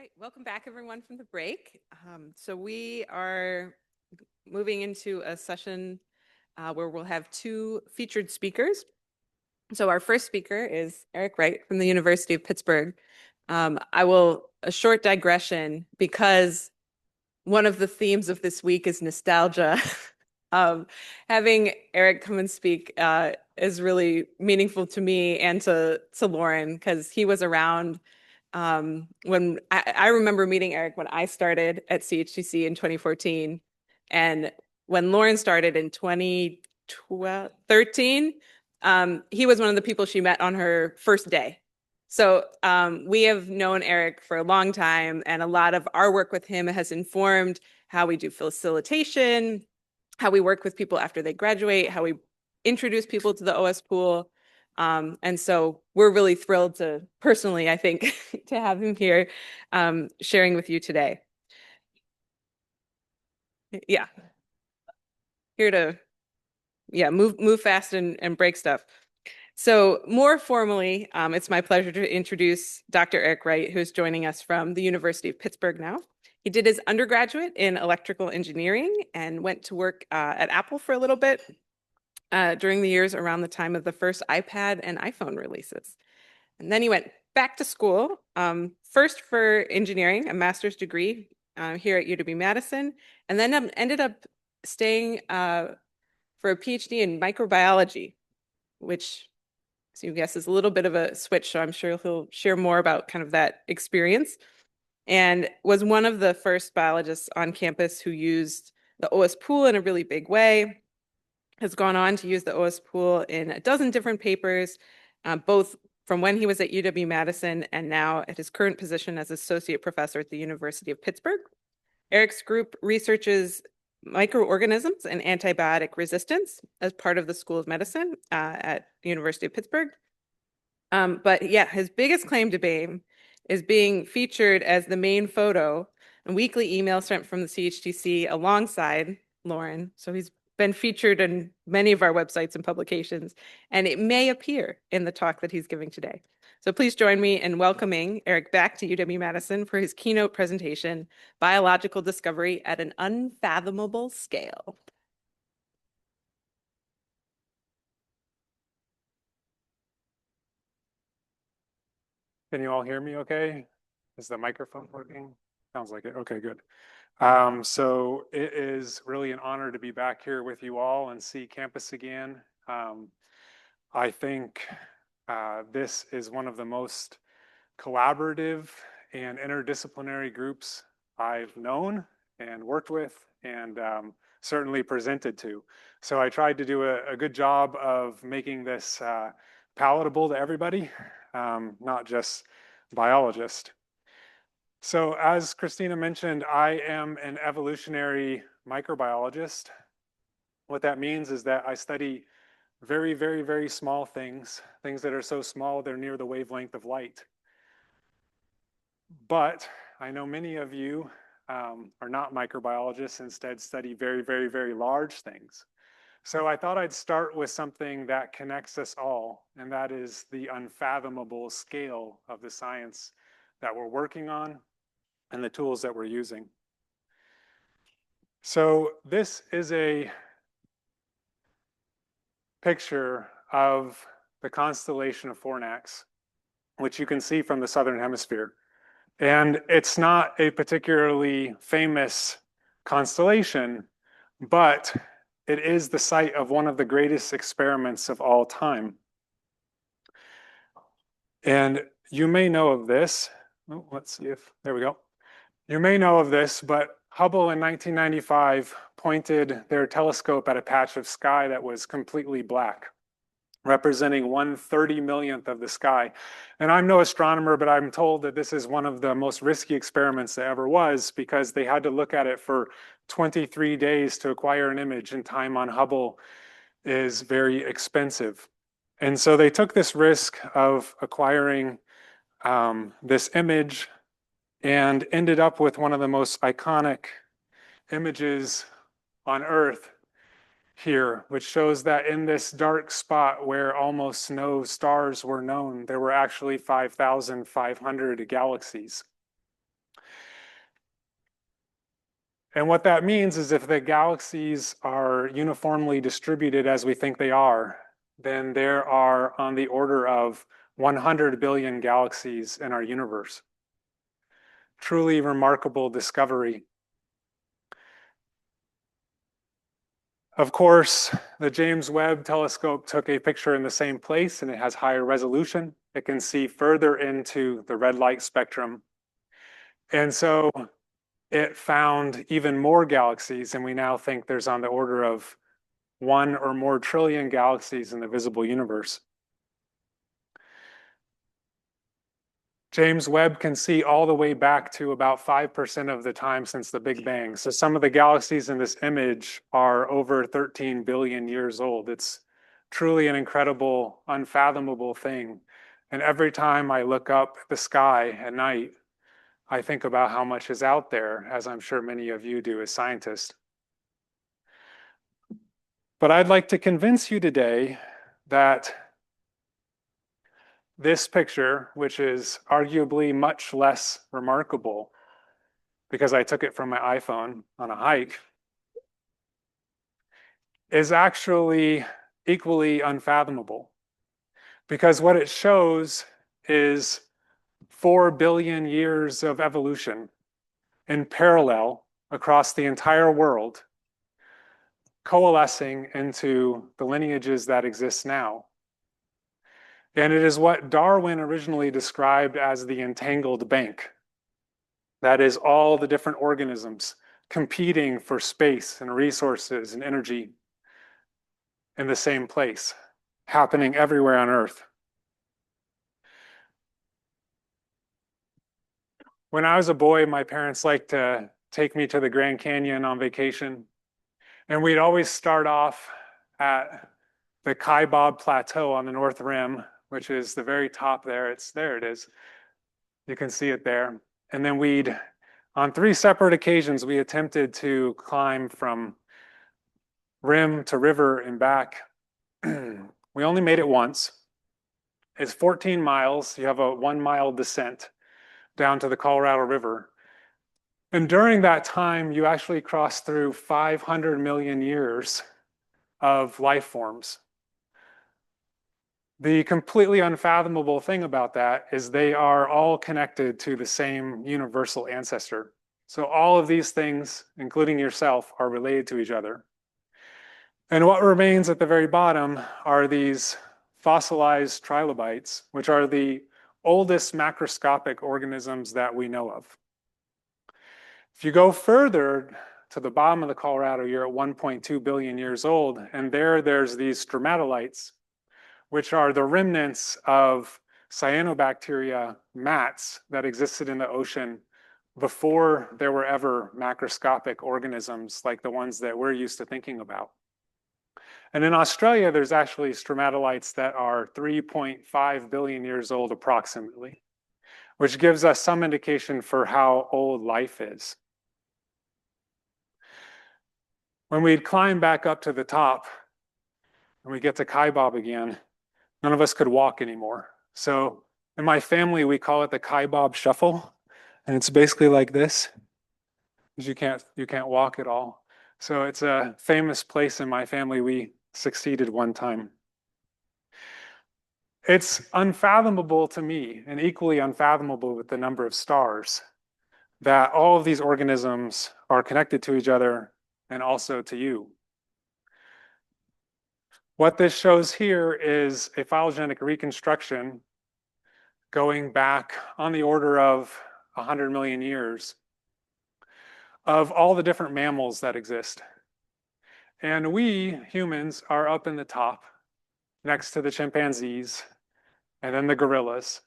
right, welcome back everyone from the break. So we are moving into a session where we'll have two featured speakers. So our first speaker is Erik Wright from the University of Pittsburgh. A short digression because one of the themes of this week is nostalgia. Having Erik come and speak is really meaningful to me and to Lauren because he was around when I remember meeting Erik when I started at CHTC in 2014, and when Lauren started in 2013, he was one of the people she met on her first day. So we have known Erik for a long time, and a lot of our work with him has informed how we do facilitation, how we work with people after they graduate, how we introduce people to the OSPool. And so we're really thrilled to personally, I think, to have him here sharing with you today. Yeah, here to move fast and break stuff. So more formally, it's my pleasure to introduce Dr. Erik Wright, who's joining us from the University of Pittsburgh now. He did his undergraduate in electrical engineering and went to work at Apple for a little bit during the years around the time of the first iPad and iPhone releases. And then he went back to school, first for engineering, a master's degree here at UW-Madison, and then ended up staying for a PhD in microbiology, which, so you guess, is a little bit of a switch. So I'm sure he'll share more about kind of that experience, and was one of the first biologists on campus who used the OSPool in a really big way. Has gone on to use the OSPool in a dozen different papers, both from when he was at UW-Madison and now at his current position as associate professor at the University of Pittsburgh. Erik's group researches microorganisms and antibiotic resistance as part of the School of Medicine at the University of Pittsburgh. But yeah, his biggest claim to fame is being featured as the main photo, a weekly email sent from the CHTC alongside Lauren. So he's been featured in many of our websites and publications, and it may appear in the talk that he's giving today. So please join me in welcoming Erik back to UW-Madison for his keynote presentation, Biological Discovery at an Unfathomable Scale. Can you all hear me okay? Is the microphone working? Sounds like it. Okay, good. So it is really an honor to be back here with you all and see campus again. I think this is one of the most collaborative and interdisciplinary groups I've known and worked with and certainly presented to. So I tried to do a good job of making this palatable to everybody, not just biologists. So as Christina mentioned, I am an evolutionary microbiologist. What that means is that I study very, very, very small things that are so small they're near the wavelength of light. But I know many of you are not microbiologists, instead study very, very, very large things. So I thought I'd start with something that connects us all, and that is the unfathomable scale of the science that we're working on and the tools that we're using. So this is a picture of the constellation of Fornax, which you can see from the southern hemisphere. And it's not a particularly famous constellation, but it is the site of one of the greatest experiments of all time. And you may know of this. Oh, let's see if, there we go. You may know of this, but Hubble in 1995 pointed their telescope at a patch of sky that was completely black, representing 1/30 millionth of the sky. And I'm no astronomer, but I'm told that this is one of the most risky experiments there ever was, because they had to look at it for 23 days to acquire an image, and time on Hubble is very expensive. And so they took this risk of acquiring this image and ended up with one of the most iconic images on Earth here, which shows that in this dark spot where almost no stars were known, there were actually 5,500 galaxies. And what that means is if the galaxies are uniformly distributed as we think they are, then there are on the order of 100 billion galaxies in our universe. Truly remarkable discovery. Of course, the James Webb Telescope took a picture in the same place and it has higher resolution. It can see further into the red light spectrum. And so it found even more galaxies, and we now think there's on the order of 1 or more trillion galaxies in the visible universe. James Webb can see all the way back to about 5% of the time since the Big Bang. So some of the galaxies in this image are over 13 billion years old. It's truly an incredible, unfathomable thing. And every time I look up at the sky at night, I think about how much is out there, as I'm sure many of you do as scientists. But I'd like to convince you today that this picture, which is arguably much less remarkable because I took it from my iPhone on a hike, is actually equally unfathomable. Because what it shows is 4 billion years of evolution in parallel across the entire world, coalescing into the lineages that exist now. And it is what Darwin originally described as the entangled bank. That is all the different organisms competing for space and resources and energy in the same place, happening everywhere on Earth. When I was a boy, my parents liked to take me to the Grand Canyon on vacation. And we'd always start off at the Kaibab Plateau on the North Rim, which is the very top there. There it is. You can see it there. And then on 3 separate occasions, we attempted to climb from rim to river and back. We only made it once. It's 14 miles. You have a 1-mile descent down to the Colorado River. And during that time, you actually cross through 500 million years of life forms. The completely unfathomable thing about that is they are all connected to the same universal ancestor. So all of these things, including yourself, are related to each other. And what remains at the very bottom are these fossilized trilobites, which are the oldest macroscopic organisms that we know of. If you go further to the bottom of the Colorado, you're at 1.2 billion years old, and there's these stromatolites, which are the remnants of cyanobacteria mats that existed in the ocean before there were ever macroscopic organisms like the ones that we're used to thinking about. And in Australia, there's actually stromatolites that are 3.5 billion years old approximately, which gives us some indication for how old life is. When we climb back up to the top and we get to Kaibab again, none of us could walk anymore. So in my family, we call it the Kaibab shuffle. And it's basically like this, because you can't walk at all. So it's a famous place in my family. We succeeded one time. It's unfathomable to me, and equally unfathomable with the number of stars, that all of these organisms are connected to each other and also to you. What this shows here is a phylogenetic reconstruction going back on the order of 100 million years of all the different mammals that exist. And we humans are up in the top next to the chimpanzees and then the gorillas.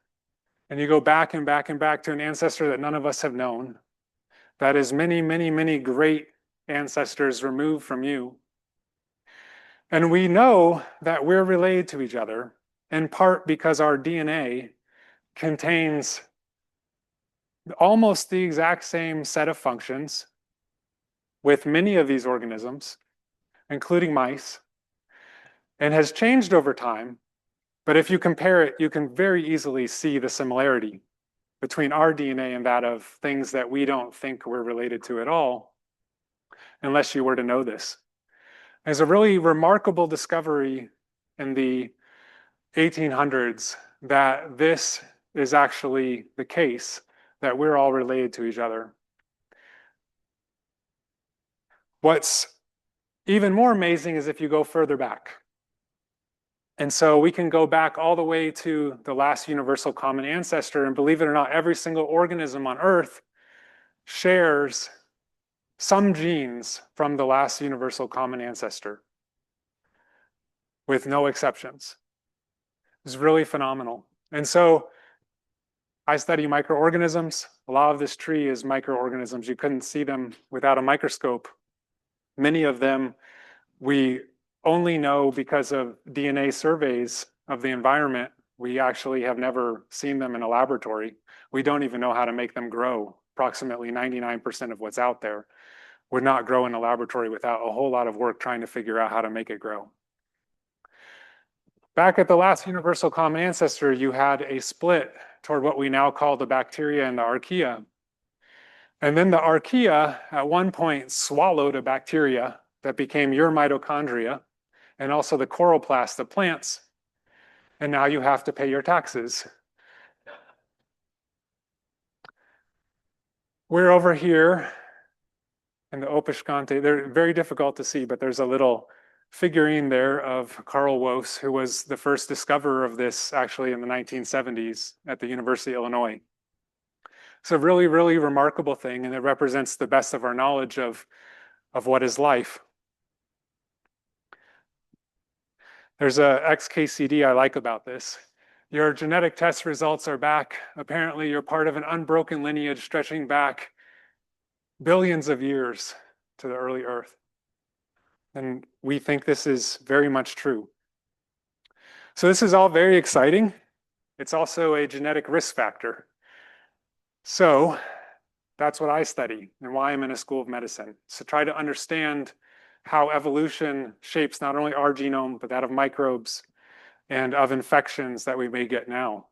And you go back and back and back to an ancestor that none of us have known. That is many, many, many great ancestors removed from you. And we know that we're related to each other in part because our DNA contains almost the exact same set of functions with many of these organisms, including mice, and has changed over time. But if you compare it, you can very easily see the similarity between our DNA and that of things that we don't think we're related to at all. unless you were to know this. There's a really remarkable discovery in the 1800s that this is actually the case, that we're all related to each other. What's even more amazing is if you go further back. And so we can go back all the way to the last universal common ancestor, and believe it or not, every single organism on Earth shares some genes from the last universal common ancestor, with no exceptions. It's really phenomenal. And so I study microorganisms. A lot of this tree is microorganisms. You couldn't see them without a microscope. Many of them we only know because of DNA surveys of the environment. We actually have never seen them in a laboratory. We don't even know how to make them grow. Approximately 99% of what's out there would not grow in a laboratory without a whole lot of work trying to figure out how to make it grow. Back at the last universal common ancestor, you had a split toward what we now call the bacteria and the archaea. And then the archaea at one point swallowed a bacteria that became your mitochondria and also the chloroplast of plants. And now you have to pay your taxes. We're over here in the Opishkante. They're very difficult to see, but there's a little figurine there of Carl Woese, who was the first discoverer of this actually in the 1970s at the University of Illinois. It's a really, really remarkable thing, and it represents the best of our knowledge of what is life. There's a XKCD I like about this. Your genetic test results are back. Apparently, you're part of an unbroken lineage stretching back billions of years to the early Earth. And we think this is very much true. So this is all very exciting. It's also a genetic risk factor. So that's what I study and why I'm in a school of medicine. So try to understand how evolution shapes not only our genome, but that of microbes and of infections that we may get now.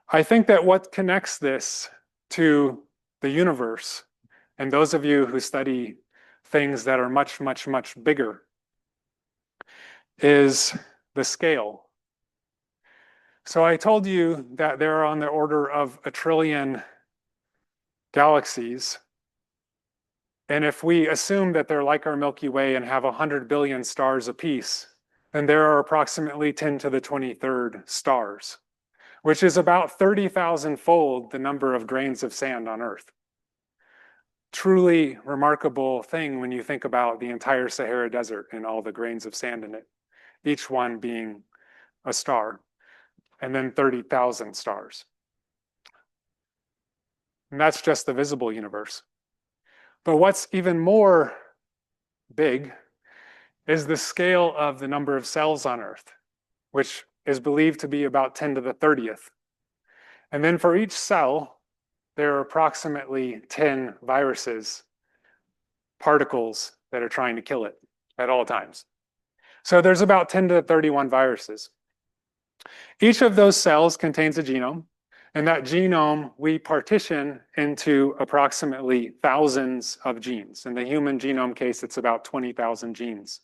I think that what connects this to the universe, and those of you who study things that are much, much, much bigger, is the scale. So I told you that there are on the order of 1 trillion galaxies. And if we assume that they're like our Milky Way and have 100 billion stars apiece, then there are approximately 10 to the 23rd stars, which is about 30,000-fold the number of grains of sand on Earth. Truly remarkable thing when you think about the entire Sahara Desert and all the grains of sand in it, each one being a star, and then 30,000 stars. And that's just the visible universe. But what's even more big is the scale of the number of cells on Earth, which is believed to be about 10 to the 30th. And then for each cell, there are approximately 10 viruses, particles that are trying to kill it at all times. So there's about 10 to the 31 viruses. Each of those cells contains a genome, and that genome we partition into approximately thousands of genes. In the human genome case, it's about 20,000 genes.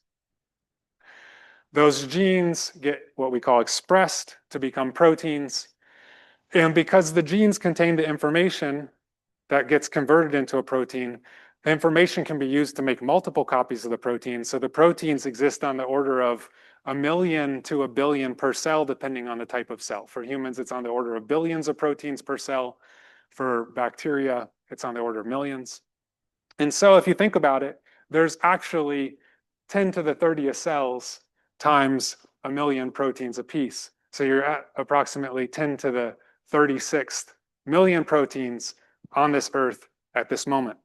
Those genes get what we call expressed to become proteins. And because the genes contain the information that gets converted into a protein, the information can be used to make multiple copies of the protein. So the proteins exist on the order of 1 million to 1 billion per cell, depending on the type of cell. For humans, it's on the order of billions of proteins per cell. For bacteria, it's on the order of millions. And so if you think about it, there's actually 10 to the 30th cells times 1 million proteins apiece. So you're at approximately 10 to the 36th million proteins on this Earth at this moment,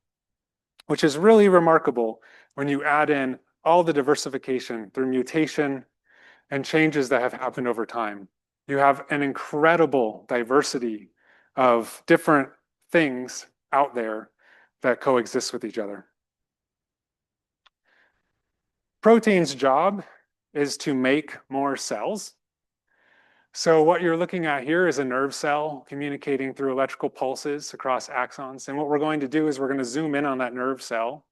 which is really remarkable when you add in all the diversification through mutation and changes that have happened over time. You have an incredible diversity of different things out there that coexist with each other. Protein's job is to make more cells. So what you're looking at here is a nerve cell communicating through electrical pulses across axons. And what we're going to do is we're going to zoom in on that nerve cell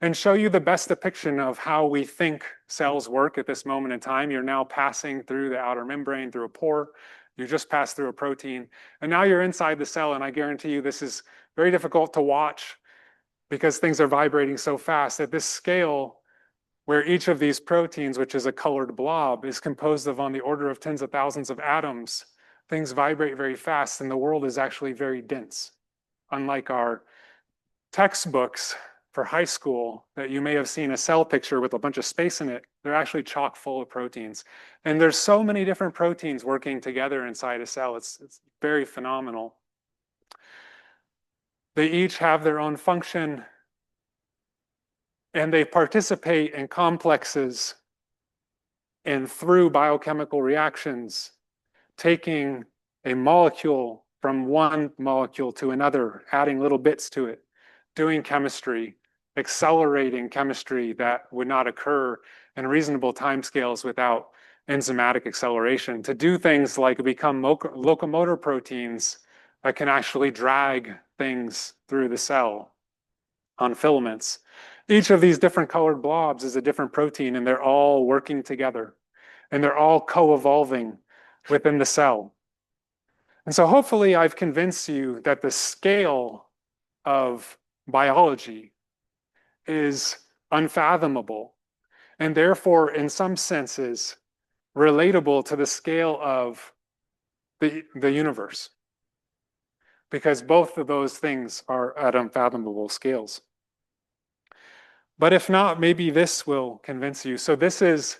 and show you the best depiction of how we think cells work at this moment in time. You're now passing through the outer membrane, through a pore. You just passed through a protein. And now you're inside the cell, and I guarantee you this is very difficult to watch because things are vibrating so fast. At this scale, where each of these proteins, which is a colored blob, is composed of on the order of tens of thousands of atoms, things vibrate very fast, and the world is actually very dense. Unlike our textbooks for high school that you may have seen a cell picture with a bunch of space in it, they're actually chock full of proteins. And there's so many different proteins working together inside a cell. It's very phenomenal. They each have their own function, and they participate in complexes and through biochemical reactions, taking a molecule from one molecule to another, adding little bits to it, doing chemistry, accelerating chemistry that would not occur in reasonable timescales without enzymatic acceleration, to do things like become locomotor proteins that can actually drag things through the cell on filaments. Each of these different colored blobs is a different protein, and they're all working together, and they're all co-evolving within the cell. And so hopefully I've convinced you that the scale of biology is unfathomable, and therefore, in some senses, relatable to the scale of the universe, because both of those things are at unfathomable scales. But if not, maybe this will convince you. So this is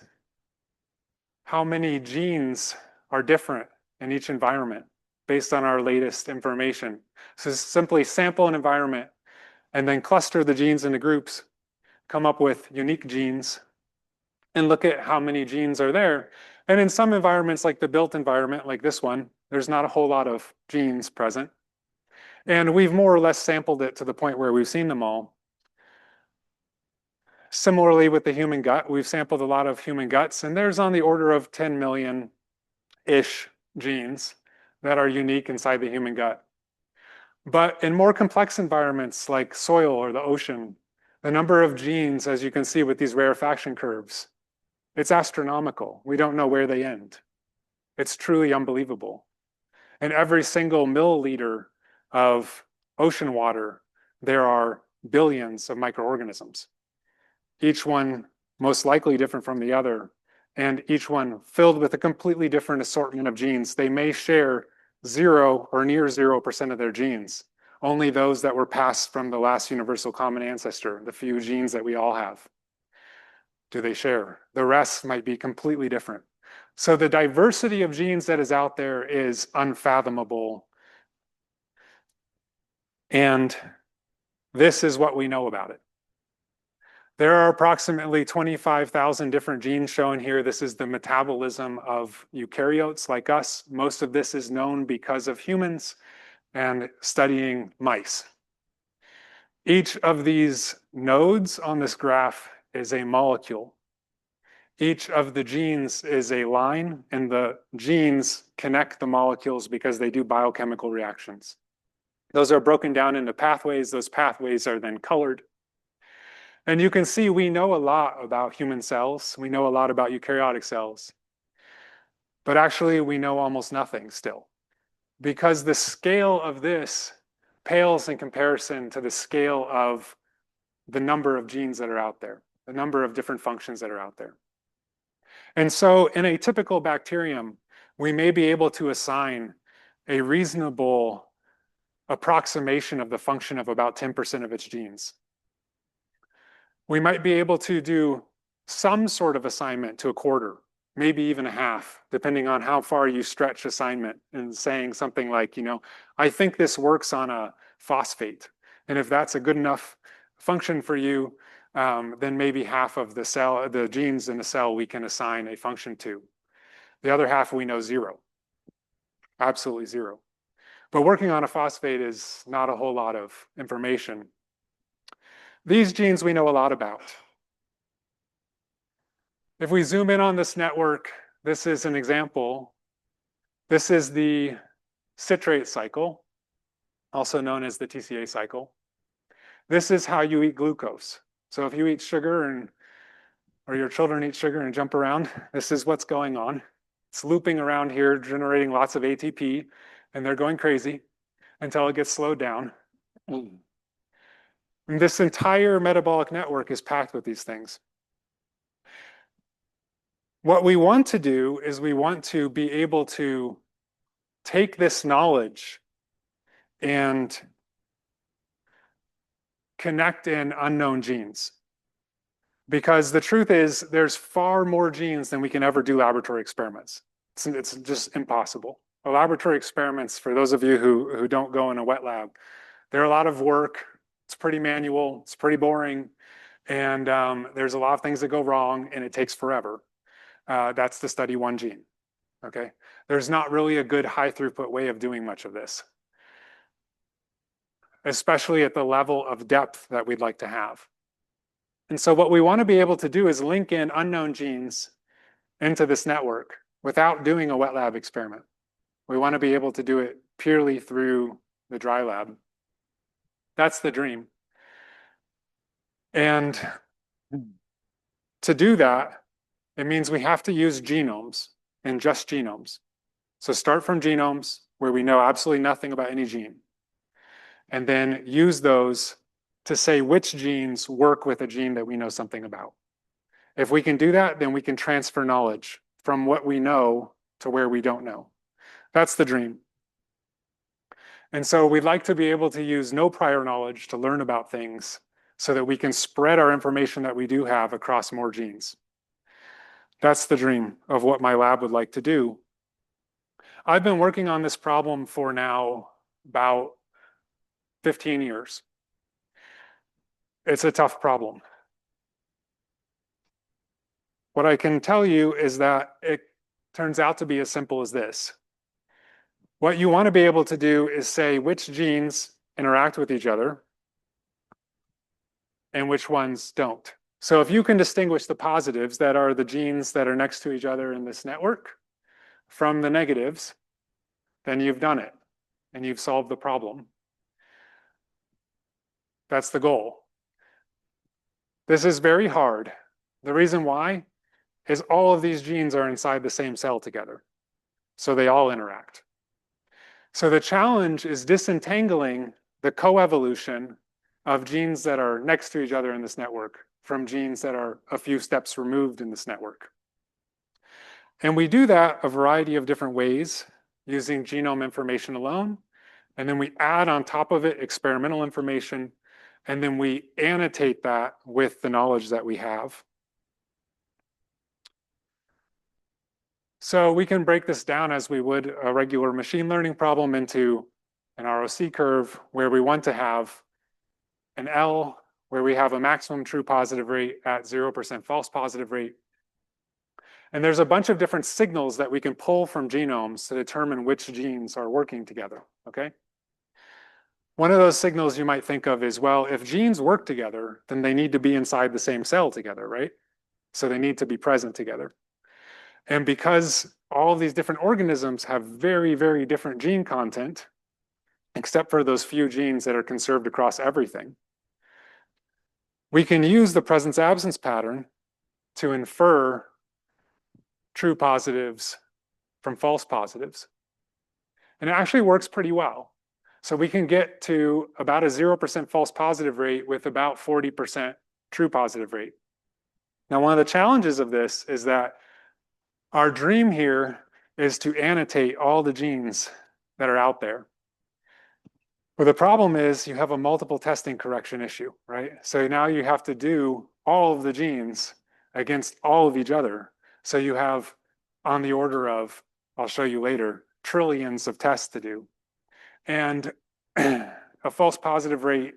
how many genes are different in each environment based on our latest information. So simply sample an environment and then cluster the genes into groups, come up with unique genes, and look at how many genes are there. And in some environments, like the built environment, like this one, there's not a whole lot of genes present. And we've more or less sampled it to the point where we've seen them all. Similarly, with the human gut, we've sampled a lot of human guts, and there's on the order of 10 million-ish genes that are unique inside the human gut. But in more complex environments like soil or the ocean, the number of genes, as you can see with these rarefaction curves, it's astronomical. We don't know where they end. It's truly unbelievable. In every single milliliter of ocean water, there are billions of microorganisms, each one most likely different from the other, and each one filled with a completely different assortment of genes. They may share 0 or near 0% of their genes, only those that were passed from the last universal common ancestor, the few genes that we all have. Do they share? The rest might be completely different. So the diversity of genes that is out there is unfathomable. And this is what we know about it. There are approximately 25,000 different genes shown here. This is the metabolism of eukaryotes like us. Most of this is known because of humans and studying mice. Each of these nodes on this graph is a molecule. Each of the genes is a line, and the genes connect the molecules because they do biochemical reactions. Those are broken down into pathways. Those pathways are then colored. And you can see we know a lot about human cells. We know a lot about eukaryotic cells. But actually, we know almost nothing still, because the scale of this pales in comparison to the scale of the number of genes that are out there, the number of different functions that are out there. And so in a typical bacterium, we may be able to assign a reasonable approximation of the function of about 10% of its genes. We might be able to do some sort of assignment to a quarter, maybe even a half, depending on how far you stretch assignment, and saying something like, you know, I think this works on a phosphate. And if that's a good enough function for you, then maybe half of the cell, the genes in the cell, we can assign a function to. The other half we know 0, absolutely 0. But working on a phosphate is not a whole lot of information. These genes we know a lot about. If we zoom in on this network, this is an example This is the citrate cycle, also known as the TCA cycle. This is how you eat glucose. So if you eat sugar or your children eat sugar and jump around, this is what's going on. It's looping around here, generating lots of ATP, and they're going crazy until it gets slowed down. And this entire metabolic network is packed with these things. What we want to do is we want to be able to take this knowledge and connect in unknown genes. Because the truth is, there's far more genes than we can ever do laboratory experiments. It's just impossible. Laboratory experiments, for those of you who don't go in a wet lab, they're a lot of work. It's pretty manual. It's pretty boring. And there's a lot of things that go wrong, and it takes forever. That's to study one gene. Okay? There's not really a good high throughput way of doing much of this, especially at the level of depth that we'd like to have. And so what we want to be able to do is link in unknown genes into this network without doing a wet lab experiment. We want to be able to do it purely through the dry lab. That's the dream. And to do that, it means we have to use genomes and just genomes. So start from genomes where we know absolutely nothing about any gene, and then use those to say which genes work with a gene that we know something about. If we can do that, then we can transfer knowledge from what we know to where we don't know. That's the dream. And so we'd like to be able to use no prior knowledge to learn about things so that we can spread our information that we do have across more genes. That's the dream of what my lab would like to do. I've been working on this problem for now about 15 years. It's a tough problem. What I can tell you is that it turns out to be as simple as this. What you want to be able to do is say which genes interact with each other and which ones don't. So if you can distinguish the positives, that are the genes that are next to each other in this network, from the negatives, then you've done it and you've solved the problem. That's the goal. This is very hard. The reason why is all of these genes are inside the same cell together, so they all interact. So the challenge is disentangling the coevolution of genes that are next to each other in this network from genes that are a few steps removed in this network. And we do that a variety of different ways using genome information alone. And then we add on top of it experimental information. And then we annotate that with the knowledge that we have. So we can break this down as we would a regular machine learning problem into an ROC curve where we want to have an L where we have a maximum true positive rate at 0% false positive rate. And there's a bunch of different signals that we can pull from genomes to determine which genes are working together, okay? One of those signals you might think of is, well, if genes work together, then they need to be inside the same cell together, right? So they need to be present together. And because all of these different organisms have very, very different gene content, except for those few genes that are conserved across everything, we can use the presence-absence pattern to infer true positives from false positives. And it actually works pretty well. So we can get to about a 0% false positive rate with about 40% true positive rate. Now, one of the challenges of this is that our dream here is to annotate all the genes that are out there. Well, the problem is you have a multiple testing correction issue, right? So now you have to do all of the genes against all of each other. So you have on the order of, I'll show you later, trillions of tests to do. And a false positive rate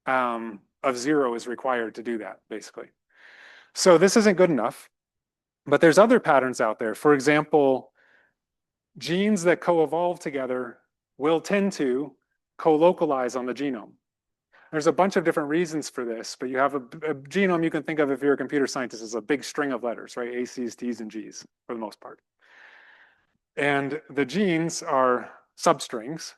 of 0 is required to do that, basically. So this isn't good enough. But there's other patterns out there. For example, genes that co-evolve together will tend to co-localize on the genome. There's a bunch of different reasons for this, but you have a genome you can think of if you're a computer scientist as a big string of letters, right? A, C's, T's, and G's for the most part. And the genes are substrings.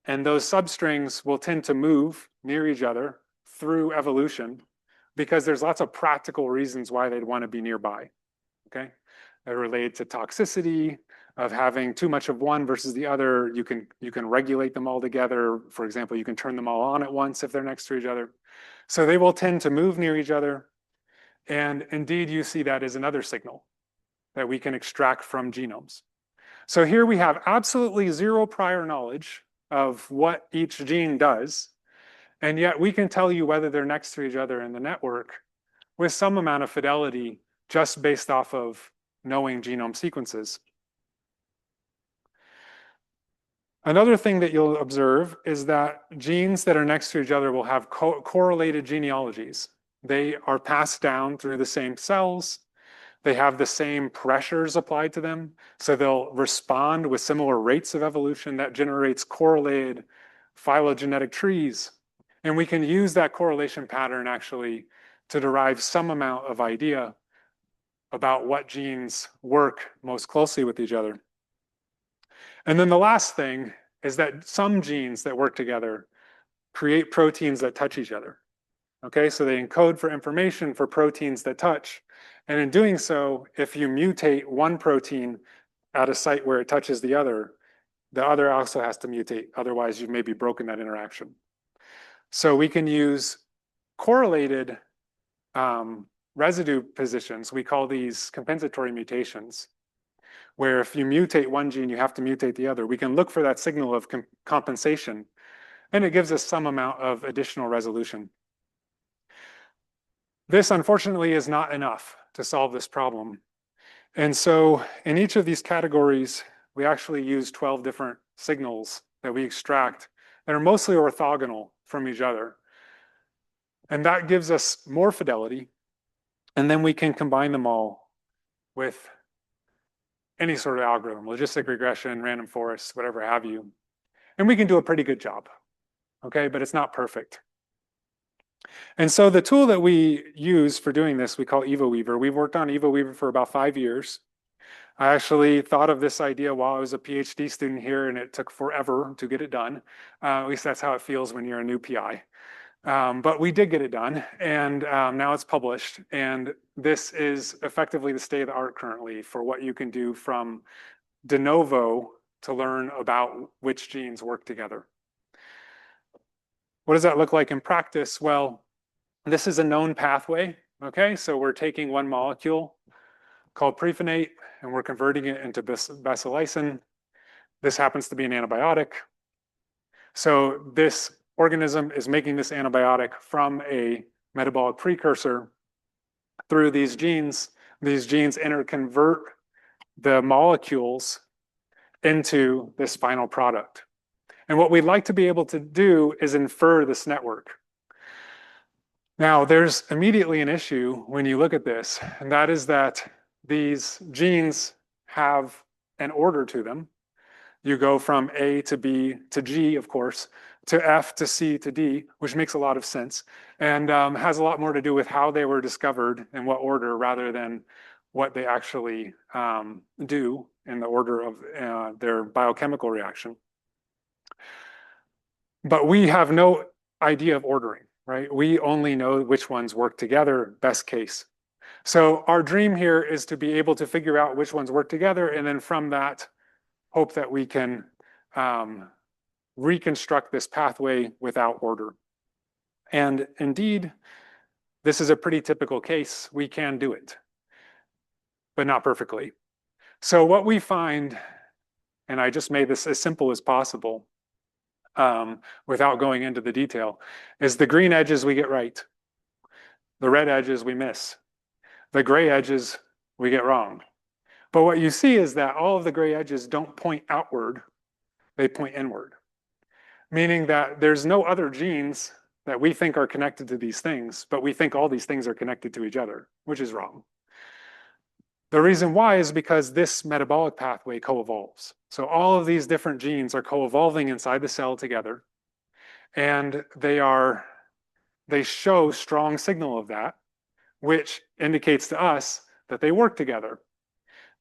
And those substrings will tend to move near each other through evolution because there's lots of practical reasons why they'd want to be nearby. Okay? They're related to toxicity, of having too much of one versus the other. You can regulate them all together. For example, you can turn them all on at once if they're next to each other. So they will tend to move near each other. And indeed, you see that as another signal that we can extract from genomes. So here we have absolutely zero prior knowledge of what each gene does. And yet we can tell you whether they're next to each other in the network with some amount of fidelity just based off of knowing genome sequences. Another thing that you'll observe is that genes that are next to each other will have correlated genealogies. They are passed down through the same cells. They have the same pressures applied to them. So they'll respond with similar rates of evolution that generates correlated phylogenetic trees. And we can use that correlation pattern actually to derive some amount of idea about what genes work most closely with each other. And then the last thing is that some genes that work together create proteins that touch each other. Okay, so they encode for information for proteins that touch. And in doing so, if you mutate one protein at a site where it touches the other also has to mutate. Otherwise, you've maybe broken that interaction. So we can use correlated residue positions. We call these compensatory mutations, where if you mutate one gene, you have to mutate the other. We can look for that signal of compensation, and it gives us some amount of additional resolution. This, unfortunately, is not enough to solve this problem. And so in each of these categories, we actually use 12 different signals that we extract that are mostly orthogonal from each other. And that gives us more fidelity. And then we can combine them all with any sort of algorithm, logistic regression, random forest, whatever have you. And we can do a pretty good job, okay? But it's not perfect. And so the tool that we use for doing this, we call EvoWeaver. We've worked on EvoWeaver for about 5 years. I actually thought of this idea while I was a PhD student here, and it took forever to get it done. At least that's how it feels when you're a new PI. But we did get it done, and now it's published. And this is effectively the state of the art currently for what you can do from de novo to learn about which genes work together. What does that look like in practice? Well, this is a known pathway, okay? So we're taking one molecule called prephenate, and we're converting it into basilicin. This happens to be an antibiotic. So this organism is making this antibiotic from a metabolic precursor through these genes. These genes interconvert the molecules into this final product. And what we'd like to be able to do is infer this network. Now, there's immediately an issue when you look at this, and that is that these genes have an order to them. You go from A to B to G, of course, to F to C to D, which makes a lot of sense, and has a lot more to do with how they were discovered and what order rather than what they actually do in the order of their biochemical reaction. But we have no idea of ordering, right? We only know which ones work together, best case. So our dream here is to be able to figure out which ones work together, and then from that, hope that we can reconstruct this pathway without order. And indeed, this is a pretty typical case. We can do it, but not perfectly. So what we find, and I just made this as simple as possible, without going into the detail, is the green edges we get right. The red edges we miss. The gray edges we get wrong. But what you see is that all of the gray edges don't point outward, they point inward. Meaning that there's no other genes that we think are connected to these things, but we think all these things are connected to each other, which is wrong. The reason why is because this metabolic pathway co-evolves. So all of these different genes are co-evolving inside the cell together, and they show strong signal of that, which indicates to us that they work together.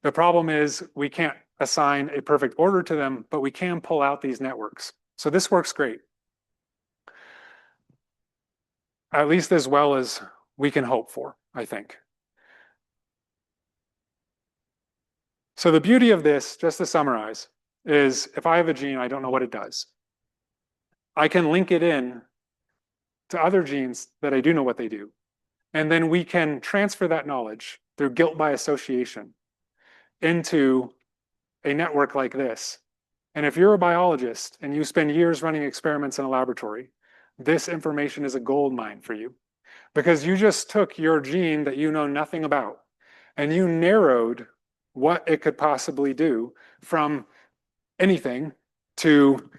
The problem is we can't assign a perfect order to them, but we can pull out these networks. So this works great, at least as well as we can hope for, I think. So the beauty of this, just to summarize, is if I have a gene, I don't know what it does. I can link it in to other genes that I do know what they do. And then we can transfer that knowledge through guilt by association into a network like this. And if you're a biologist and you spend years running experiments in a laboratory, this information is a gold mine for you, because you just took your gene that you know nothing about and you narrowed what it could possibly do from anything to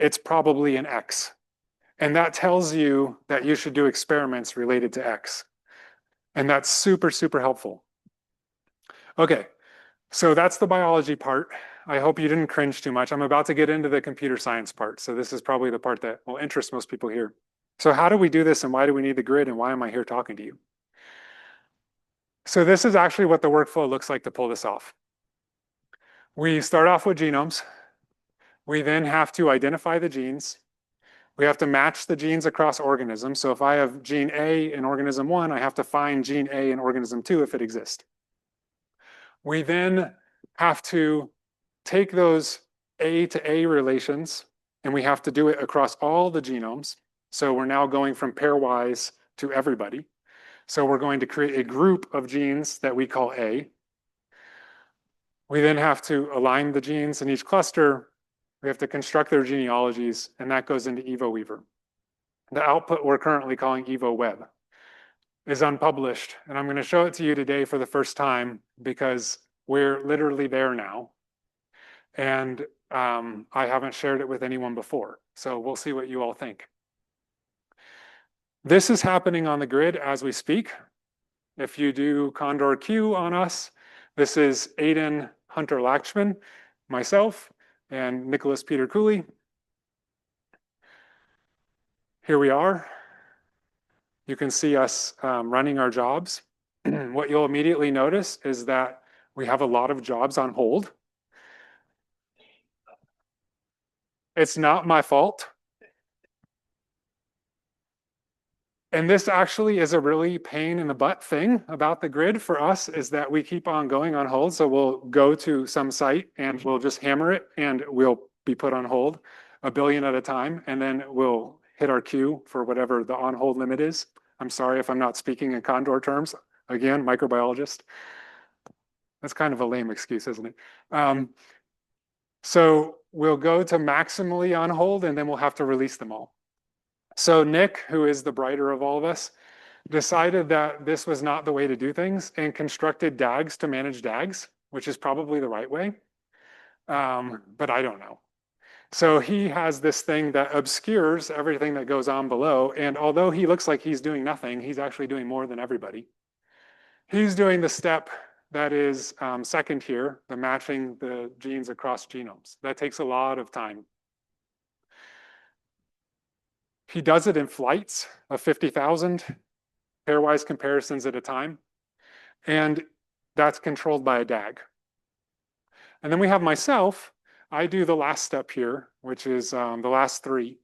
it's probably an X. And that tells you that you should do experiments related to X. And that's super, super helpful. Okay, so that's the biology part. I hope you didn't cringe too much. I'm about to get into the computer science part. So this is probably the part that will interest most people here. So how do we do this and why do we need the grid and why am I here talking to you? So this is actually what the workflow looks like to pull this off. We start off with genomes. We then have to identify the genes. We have to match the genes across organisms. So if I have gene A in organism 1, I have to find gene A in organism 2 if it exists. We then have to take those A to A relations and we have to do it across all the genomes. So we're now going from pairwise to everybody. So we're going to create a group of genes that we call A. We then have to align the genes in each cluster. We have to construct their genealogies, and that goes into EvoWeaver. The output we're currently calling EvoWeb is unpublished, and I'm going to show it to you today for the first time because we're literally there now. And I haven't shared it with anyone before, so we'll see what you all think. This is happening on the grid as we speak. If you do Condor Q on us, this is Aidan Hunter Lachman, myself, and Nicholas Peter Cooley. Here we are. You can see us running our jobs. What you'll immediately notice is that we have a lot of jobs on hold. It's not my fault. And this actually is a really pain in the butt thing about the grid for us, is that we keep on going on hold. So we'll go to some site and we'll just hammer it and we'll be put on hold 1 billion at a time. And then we'll hit our queue for whatever the on hold limit is. I'm sorry if I'm not speaking in Condor terms. Again, microbiologist. That's kind of a lame excuse, isn't it? So we'll go to maximally on hold and then we'll have to release them all. So Nick, who is the brighter of all of us, decided that this was not the way to do things and constructed DAGs to manage DAGs, which is probably the right way, but I don't know. So he has this thing that obscures everything that goes on below, and although he looks like he's doing nothing, he's actually doing more than everybody. He's doing the step that is second here, the matching the genes across genomes. That takes a lot of time. He does it in flights of 50,000 pairwise comparisons at a time, and that's controlled by a DAG. And then we have myself. I do the last step here, which is the last 3.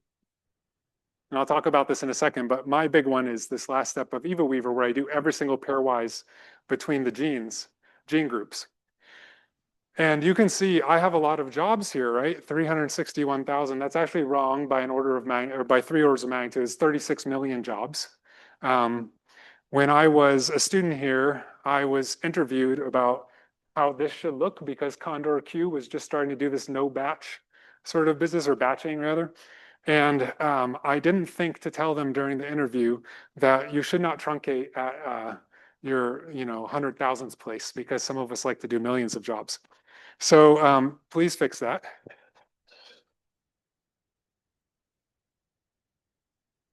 And I'll talk about this in a second, but my big one is this last step of EvoWeaver, where I do every single pairwise between the gene groups. And you can see I have a lot of jobs here, right? 361,000. That's actually wrong by an order of magnitude, or by 3 orders of magnitude. It's 36 million jobs. When I was a student here, I was interviewed about how this should look because Condor Q was just starting to do this no batch sort of business, or batching rather. And I didn't think to tell them during the interview that you should not truncate at your 100,000th place, because some of us like to do millions of jobs. So please fix that.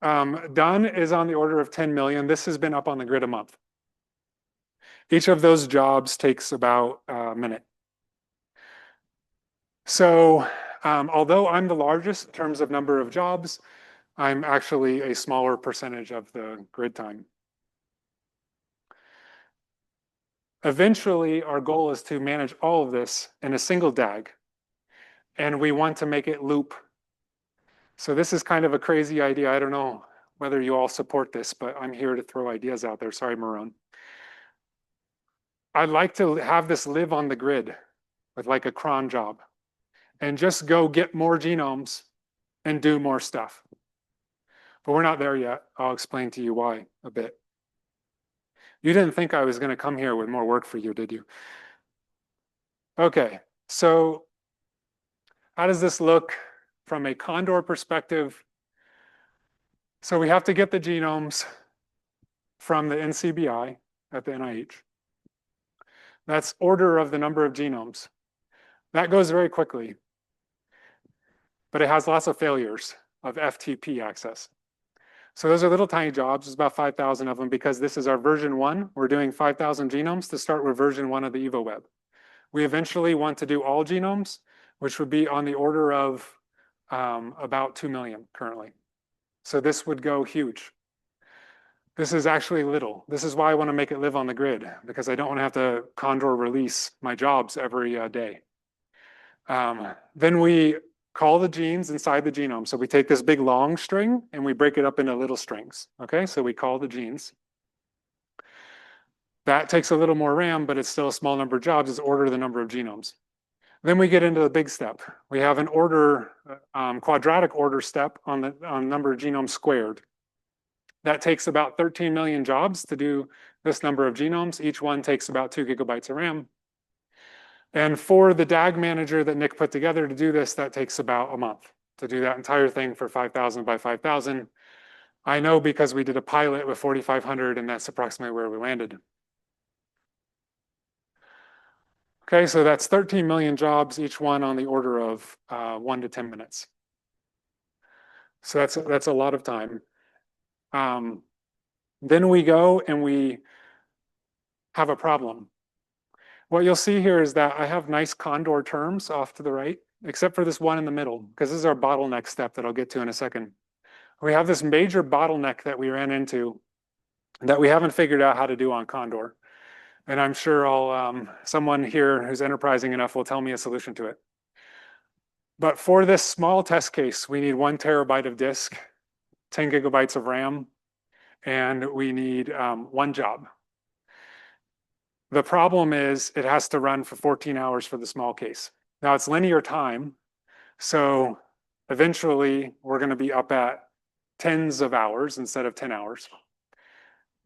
Done is on the order of 10 million. This has been up on the grid a month. Each of those jobs takes about a minute. So although I'm the largest in terms of number of jobs, I'm actually a smaller percentage of the grid time. Eventually, our goal is to manage all of this in a single DAG, and we want to make it loop. So this is kind of a crazy idea. I don't know whether you all support this, but I'm here to throw ideas out there. Sorry, Marone. I'd like to have this live on the grid with like a cron job and just go get more genomes and do more stuff. But we're not there yet. I'll explain to you why a bit. You didn't think I was going to come here with more work for you, did you? Okay, so how does this look from a Condor perspective? So we have to get the genomes from the NCBI at the NIH. That's order of the number of genomes. That goes very quickly, but it has lots of failures of FTP access. So those are little tiny jobs. There's about 5,000 of them because this is our version 1. We're doing 5,000 genomes to start with version 1 of the EvoWeb. We eventually want to do all genomes, which would be on the order of about 2 million currently. So this would go huge. This is actually little. This is why I want to make it live on the grid, because I don't want to have to Condor release my jobs every day. Then we call the genes inside the genome. So we take this big long string and we break it up into little strings. Okay, so we call the genes. That takes a little more RAM, but it's still a small number of jobs. It's order the number of genomes. Then we get into the big step. We have an order, quadratic order step on the number of genomes squared. That takes about 13 million jobs to do this number of genomes. Each one takes about 2 gigabytes of RAM. And for the DAG manager that Nick put together to do this, that takes about a month to do that entire thing for 5,000 by 5,000. I know because we did a pilot with 4,500 and that's approximately where we landed. Okay, so that's 13 million jobs, each one on the order of 1 to 10 minutes. So that's a lot of time. Then we go and we have a problem. What you'll see here is that I have nice Condor terms off to the right, except for this one in the middle, because this is our bottleneck step that I'll get to in a second. We have this major bottleneck that we ran into that we haven't figured out how to do on Condor. And I'm sure someone here who's enterprising enough will tell me a solution to it. But for this small test case, we need 1 terabyte of disk, 10 gigabytes of RAM, and we need 1 job. The problem is it has to run for 14 hours for the small case. Now it's linear time, so eventually we're going to be up at tens of hours instead of 10 hours,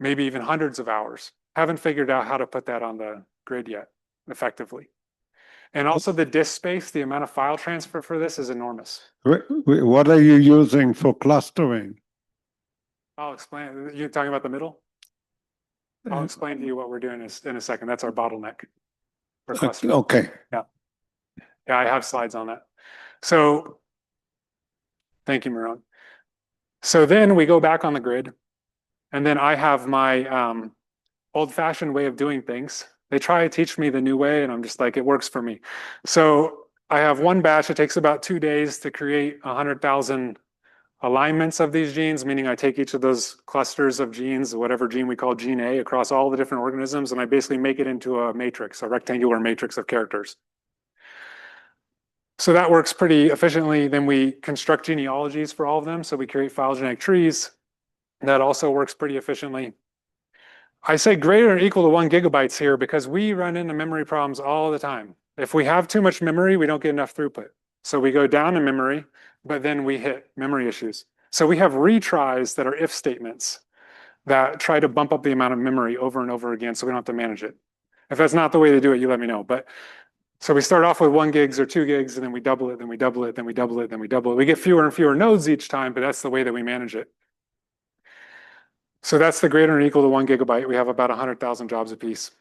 maybe even hundreds of hours. Haven't figured out how to put that on the grid yet effectively. And also the disk space, the amount of file transfer for this is enormous. What are you using for clustering? I'll explain. You're talking about the middle? I'll explain to you what we're doing in a second. That's our bottleneck for clustering. Okay. Yeah, I have slides on that. So thank you, Marone. So then we go back on the grid, and then I have my old-fashioned way of doing things. They try to teach me the new way, and I'm just like, it works for me. So I have 1 batch. It takes about 2 days to create 100,000 alignments of these genes, meaning I take each of those clusters of genes, whatever gene we call gene A, across all the different organisms, and I basically make it into a matrix, a rectangular matrix of characters. So that works pretty efficiently. Then we construct genealogies for all of them. So we create phylogenetic trees. That also works pretty efficiently. I say greater or equal to 1 gigabytes here because we run into memory problems all the time. If we have too much memory, we don't get enough throughput. So we go down in memory, but then we hit memory issues. So we have retries that are if statements that try to bump up the amount of memory over and over again so we don't have to manage it. If that's not the way to do it, you let me know. But so we start off with 1 gigs or 2 gigs, and then we double it, then we double it, then we double it, then we double it. We get fewer and fewer nodes each time, but that's the way that we manage it. So that's the greater than or equal to 1 gigabyte. We have about 100,000 jobs apiece.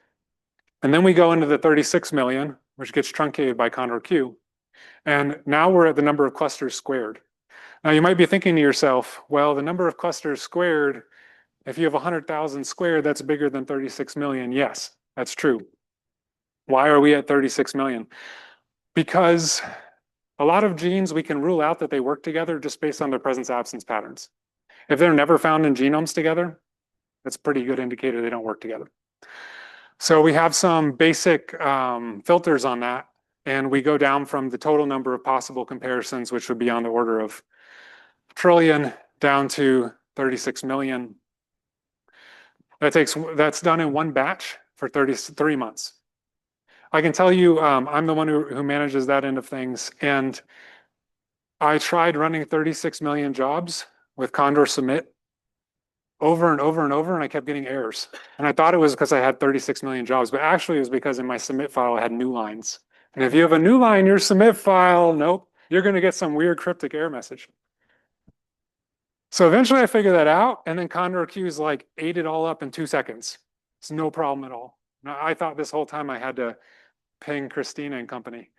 And then we go into the 36 million, which gets truncated by Condor Q. And now we're at the number of clusters squared. Now you might be thinking to yourself, well, the number of clusters squared, if you have 100,000 squared, that's bigger than 36 million. Yes, that's true. Why are we at 36 million? Because a lot of genes, we can rule out that they work together just based on their presence-absence patterns. If they're never found in genomes together, that's a pretty good indicator they don't work together. So we have some basic filters on that, and we go down from the total number of possible comparisons, which would be on the order of trillion, down to 36 million. That's done in one batch for 33 months. I can tell you, I'm the one who manages that end of things, and I tried running 36 million jobs with Condor Submit over and over and over, and I kept getting errors. And I thought it was because I had 36 million jobs, but actually it was because in my submit file I had new lines. And if you have a new line in your submit file, nope, you're going to get some weird cryptic error message. So eventually I figured that out, and then Condor Q's like ate it all up in 2 seconds. It's no problem at all. Now, I thought this whole time I had to ping Christina and company.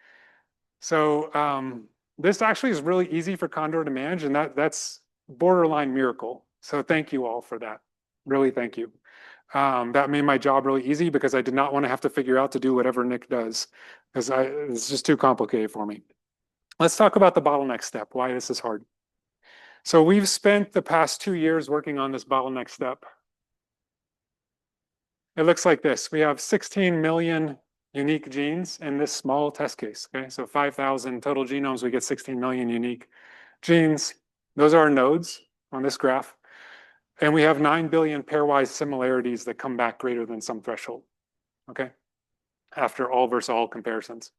So this actually is really easy for Condor to manage, and that's borderline miracle. So thank you all for that. Really, thank you. That made my job really easy because I did not want to have to figure out to do whatever Nick does, because it's just too complicated for me. Let's talk about the bottleneck step, why this is hard. So we've spent the past 2 years working on this bottleneck step. It looks like this. We have 16 million unique genes in this small test case. Okay, so 5,000 total genomes, we get 16 million unique genes. Those are our nodes on this graph. And we have 9 billion pairwise similarities that come back greater than some threshold. Okay, after all versus all comparisons.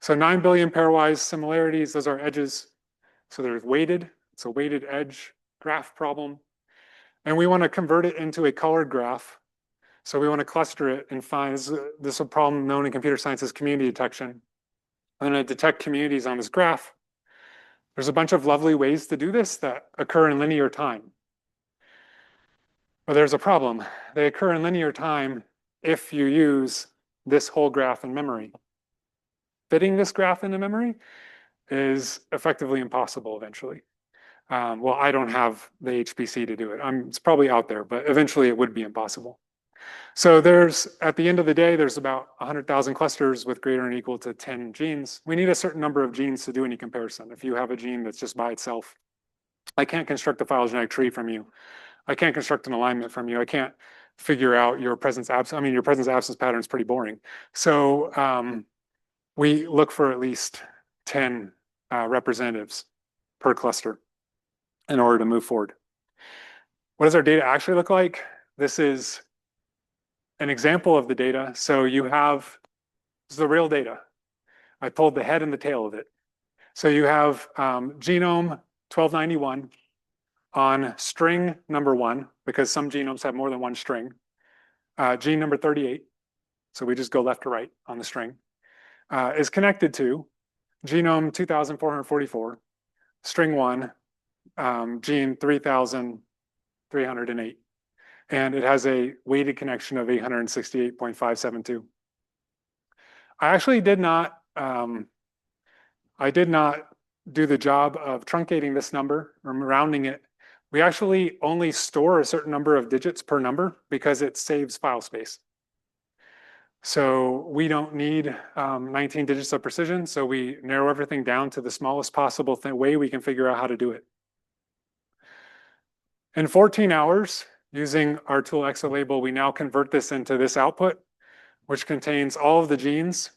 So 9 billion pairwise similarities, those are edges. So they're weighted. It's a weighted edge graph problem. And we want to convert it into a colored graph. So we want to cluster it and find, this is a problem known in computer science as community detection. I'm going to detect communities on this graph. There's a bunch of lovely ways to do this that occur in linear time. But there's a problem. They occur in linear time if you use this whole graph in memory. Fitting this graph into memory is effectively impossible eventually. Well, I don't have the HPC to do it. It's probably out there, but eventually it would be impossible. So at the end of the day, there's about 100,000 clusters with greater than or equal to 10 genes. We need a certain number of genes to do any comparison. If you have a gene that's just by itself, I can't construct a phylogenetic tree from you. I can't construct an alignment from you. I can't figure out your presence absence. I mean, your presence absence pattern is pretty boring. So we look for at least 10 representatives per cluster in order to move forward. What does our data actually look like? This is an example of the data. So this is the real data. I pulled the head and the tail of it. So you have genome 1291 on string number 1, because some genomes have more than one string. Gene number 38, so we just go left to right on the string, is connected to genome 2444, string 1, gene 3308. And it has a weighted connection of 868.572. I actually did not do the job of truncating this number or rounding it. We actually only store a certain number of digits per number because it saves file space. So we don't need 19 digits of precision. So we narrow everything down to the smallest possible way we can figure out how to do it. In 14 hours, using our tool Exolabel, we now convert this into this output, which contains all of the genes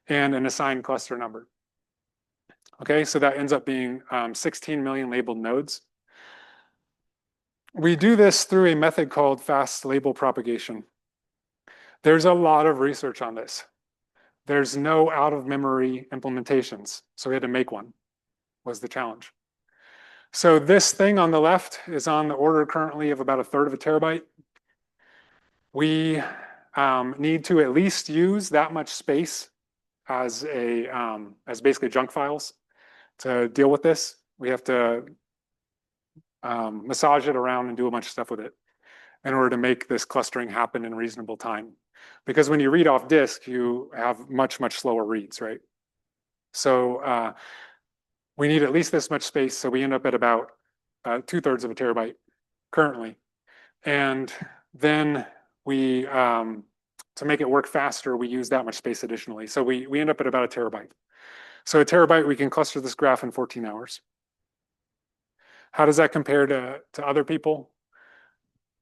and an assigned cluster number. Okay, so that ends up being 16 million labeled nodes. We do this through a method called fast label propagation. There's a lot of research on this. There's no out-of-memory implementations, so we had to make one, was the challenge. So this thing on the left is on the order currently of about 1/3 of a terabyte. We need to at least use that much space as basically junk files to deal with this. We have to massage it around and do a bunch of stuff with it in order to make this clustering happen in reasonable time. Because when you read off disk, you have much, much slower reads, right? So we need at least this much space, so we end up at about 2/3 of a terabyte currently. And then we, to make it work faster, we use that much space additionally. So we end up at about a terabyte. So a terabyte, we can cluster this graph in 14 hours. How does that compare to other people?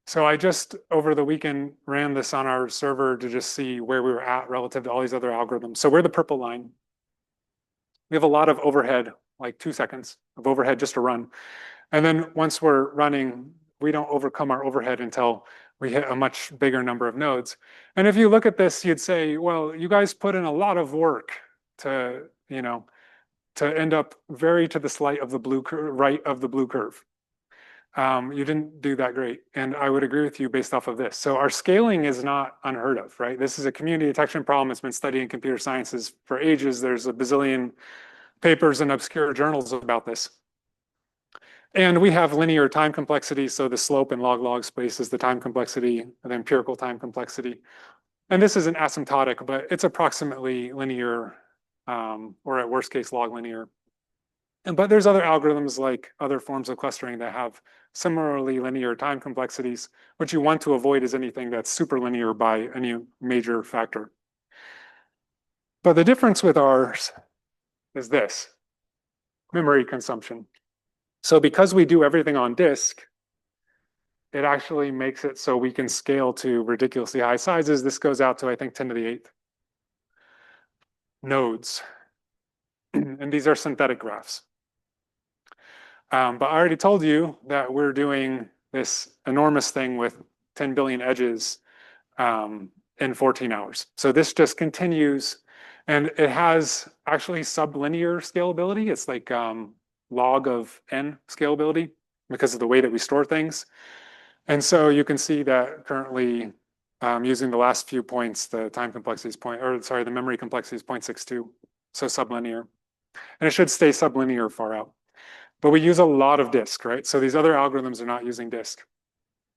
So I just over the weekend ran this on our server to just see where we were at relative to all these other algorithms. So we're the purple line. We have a lot of overhead, like 2 seconds of overhead just to run. And then once we're running, we don't overcome our overhead until we hit a much bigger number of nodes. And if you look at this, you'd say, well, you guys put in a lot of work to, to end up very to the slight of the right of the blue curve. You didn't do that great. And I would agree with you based off of this. So our scaling is not unheard of, right? This is a community detection problem. It's been studied in computer sciences for ages. There's a bazillion papers in obscure journals about this. And we have linear time complexity. So the slope in log space is the time complexity, and the empirical time complexity. And this isn't asymptotic, but it's approximately linear, or at worst case log linear. But there's other algorithms like other forms of clustering that have similarly linear time complexities. What you want to avoid is anything that's super linear by any major factor. But the difference with ours is this: memory consumption. So because we do everything on disk, it actually makes it so we can scale to ridiculously high sizes. This goes out to, I think, 10 to the 8th nodes. And these are synthetic graphs. But I already told you that we're doing this enormous thing with 10 billion edges in 14 hours. So this just continues, and it has actually sublinear scalability. It's like log of n scalability because of the way that we store things. And so you can see that currently using the last few points, the time complexity is the memory complexity is 0.62, so sublinear. And it should stay sublinear far out. But we use a lot of disk, right? So these other algorithms are not using disk.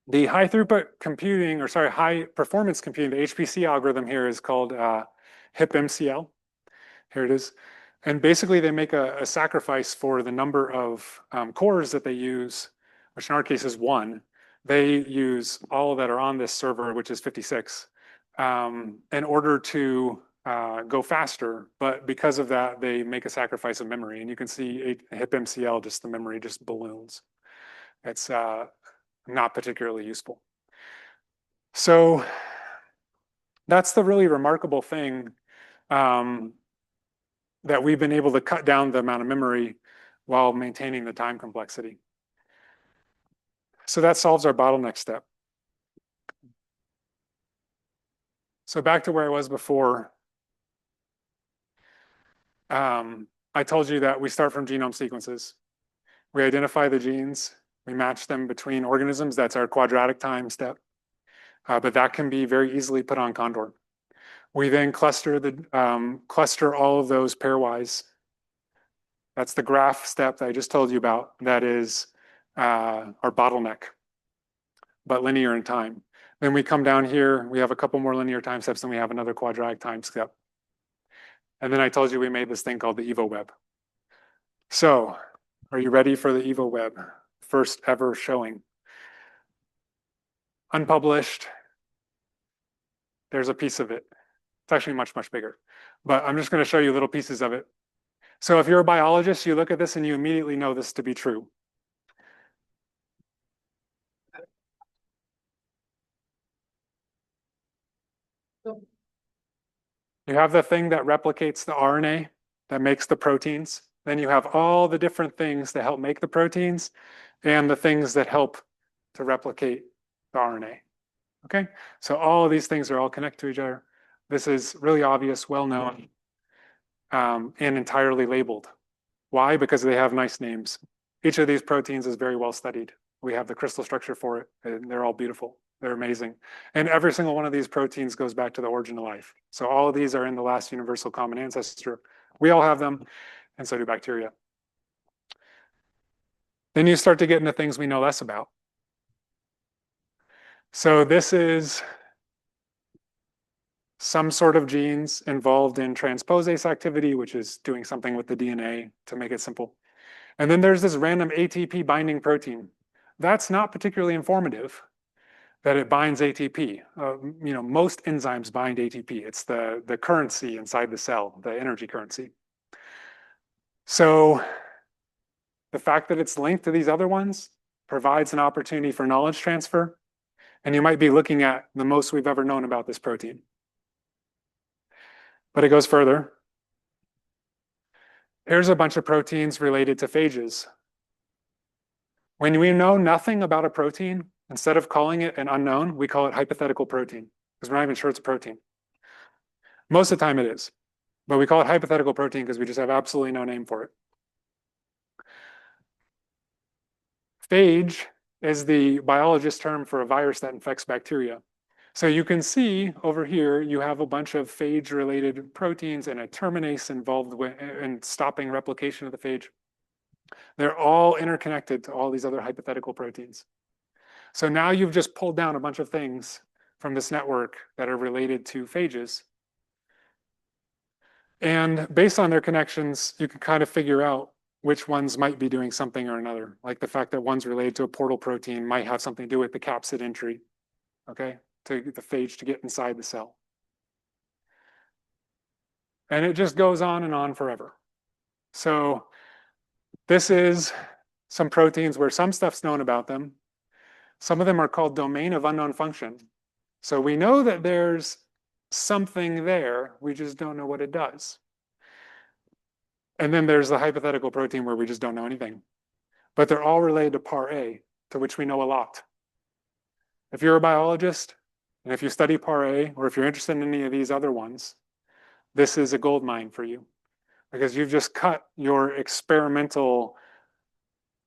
The high throughput computing, high performance computing, the HPC algorithm here is called HIP-MCL. Here it is. And basically they make a sacrifice for the number of cores that they use, which in our case is 1. They use all that are on this server, which is 56, in order to go faster, but because of that, they make a sacrifice of memory. And you can see HIP-MCL, just the memory just balloons. It's not particularly useful. So that's the really remarkable thing, that we've been able to cut down the amount of memory while maintaining the time complexity. So that solves our bottleneck step. So back to where I was before. I told you that we start from genome sequences. We identify the genes, we match them between organisms. That's our quadratic time step. But that can be very easily put on Condor. We then cluster all of those pairwise. That's the graph step that I just told you about. That is our bottleneck, but linear in time. Then we come down here, we have a couple more linear time steps, and we have another quadratic time step. And then I told you we made this thing called the EvoWeb. So, are you ready for the EvoWeb? First ever showing. Unpublished. There's a piece of it. It's actually much, much bigger. But I'm just going to show you little pieces of it. So if you're a biologist, you look at this and you immediately know this to be true. You have the thing that replicates the RNA that makes the proteins. Then you have all the different things that help make the proteins and the things that help to replicate the RNA. Okay, so all of these things are all connected to each other. This is really obvious, well known, and entirely labeled. Why? Because they have nice names. Each of these proteins is very well studied. We have the crystal structure for it, and they're all beautiful. They're amazing. And every single one of these proteins goes back to the origin of life. So all of these are in the last universal common ancestor. We all have them, and so do bacteria. Then you start to get into things we know less about. So this is some sort of genes involved in transposase activity, which is doing something with the DNA to make it simple. And then there's this random ATP binding protein. That's not particularly informative that it binds ATP. Most enzymes bind ATP. It's the currency inside the cell, the energy currency. So the fact that it's linked to these other ones provides an opportunity for knowledge transfer. And you might be looking at the most we've ever known about this protein. But it goes further. Here's a bunch of proteins related to phages. When we know nothing about a protein, instead of calling it an unknown, we call it hypothetical protein, because we're not even sure it's a protein. Most of the time it is, but we call it hypothetical protein because we just have absolutely no name for it. Phage is the biologist term for a virus that infects bacteria. So you can see over here, you have a bunch of phage-related proteins and a terminase involved in stopping replication of the phage. They're all interconnected to all these other hypothetical proteins. So now you've just pulled down a bunch of things from this network that are related to phages. And based on their connections, you can kind of figure out which ones might be doing something or another. Like the fact that one's related to a portal protein might have something to do with the capsid entry, okay, to get the phage to get inside the cell. And it just goes on and on forever. So this is some proteins where some stuff's known about them. Some of them are called domain of unknown function. So we know that there's something there, we just don't know what it does. And then there's the hypothetical protein where we just don't know anything. But they're all related to par A, to which we know a lot. If you're a biologist, and if you study par A, or if you're interested in any of these other ones, this is a gold mine for you. Because you've just cut your experimental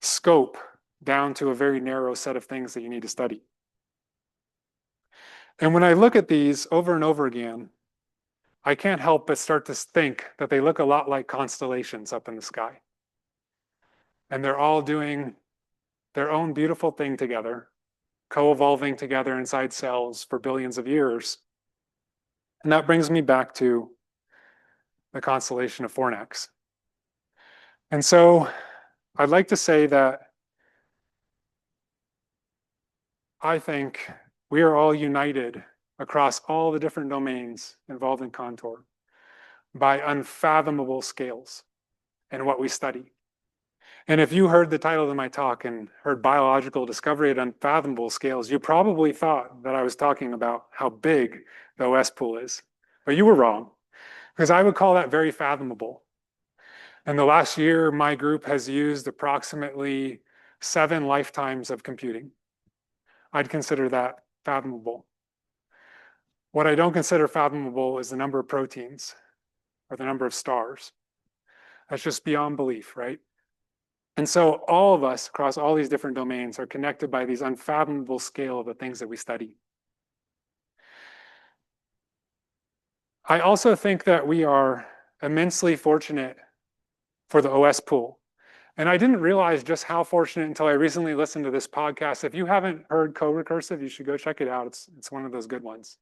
scope down to a very narrow set of things that you need to study. And when I look at these over and over again, I can't help but start to think that they look a lot like constellations up in the sky. And they're all doing their own beautiful thing together, co-evolving together inside cells for billions of years. And that brings me back to the constellation of Fornax. And so I'd like to say that I think we are all united across all the different domains involved in Condor by unfathomable scales in what we study. And if you heard the title of my talk and heard biological discovery at unfathomable scales, you probably thought that I was talking about how big the OSPool is. But you were wrong, because I would call that very fathomable. In the last year, my group has used approximately 7 lifetimes of computing. I'd consider that fathomable. What I don't consider fathomable is the number of proteins or the number of stars. That's just beyond belief, right? And so all of us across all these different domains are connected by these unfathomable scale of the things that we study. I also think that we are immensely fortunate for the OSPool. And I didn't realize just how fortunate until I recently listened to this podcast. If you haven't heard Co-Recursive, you should go check it out. It's one of those good ones.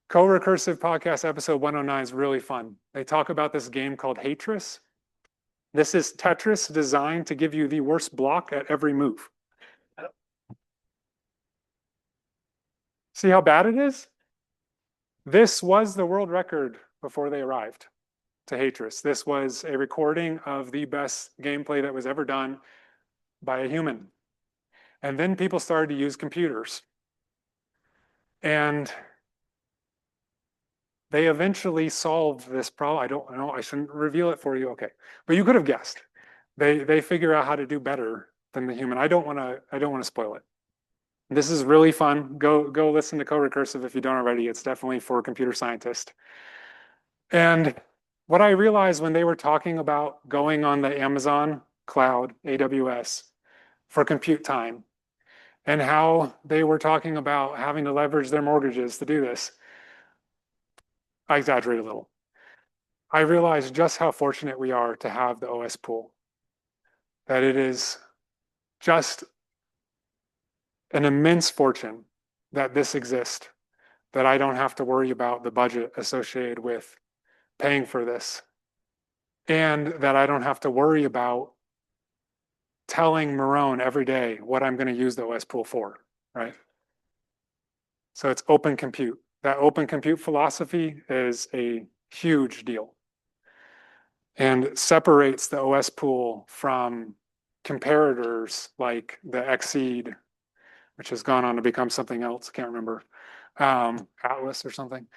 Co-Recursive podcast episode 109 is really fun. They talk about this game called Tetris. This is Tetris designed to give you the worst block at every move. See how bad it is? This was the world record before they arrived to Tetris. This was a recording of the best gameplay that was ever done by a human. And then people started to use computers. And they eventually solved this problem. I don't know, I shouldn't reveal it for you. Okay, but you could have guessed. They figure out how to do better than the human. I don't want to spoil it. This is really fun. Go listen to Co-Recursive if you don't already. It's definitely for a computer scientist. And what I realized when they were talking about going on the Amazon cloud, AWS, for compute time, and how they were talking about having to leverage their mortgages to do this, I exaggerate a little. I realized just how fortunate we are to have the OSPool. That it is just an immense fortune that this exists, that I don't have to worry about the budget associated with paying for this, and that I don't have to worry about telling Marone every day what I'm going to use the OSPool for, right? So it's open compute. That open compute philosophy is a huge deal and separates the OSPool from comparators like the Xseed which has gone on to become something else. Can't remember, Atlas or something.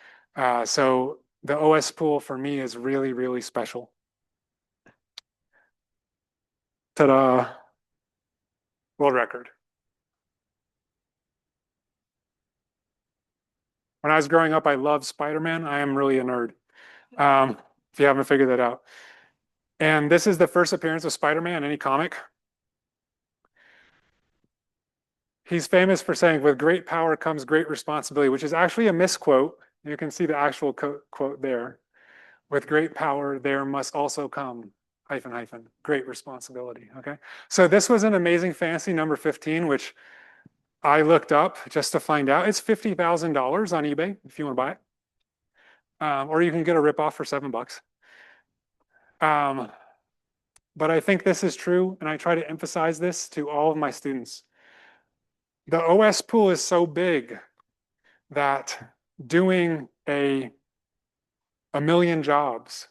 So the OSPool for me is really, really special. Ta-da! World record. When I was growing up, I loved Spider-Man. I am really a nerd, if you haven't figured that out. And this is the first appearance of Spider-Man in any comic. He's famous for saying, with great power comes great responsibility, which is actually a misquote. You can see the actual quote there. With great power, there must also come, hyphen, hyphen, great responsibility, okay? So this was an Amazing Fantasy number 15, which I looked up just to find out. It's $50,000 on eBay if you want to buy it. Or you can get a ripoff for $7. But I think this is true, and I try to emphasize this to all of my students. The OSPool is so big that doing a million jobs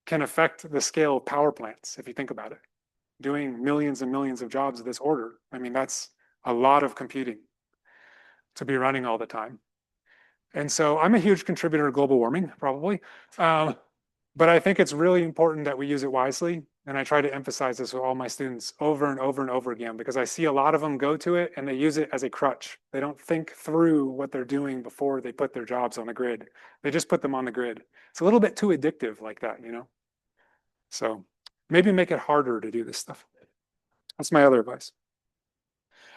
can affect the scale of power plants, if you think about it. Doing millions and millions of jobs of this order, I mean, that's a lot of computing to be running all the time. And so I'm a huge contributor to global warming, probably. But I think it's really important that we use it wisely. And I try to emphasize this with all my students over and over and over again, because I see a lot of them go to it and they use it as a crutch. They don't think through what they're doing before they put their jobs on the grid. They just put them on the grid. It's a little bit too addictive like that, you know? So maybe make it harder to do this stuff. That's my other advice.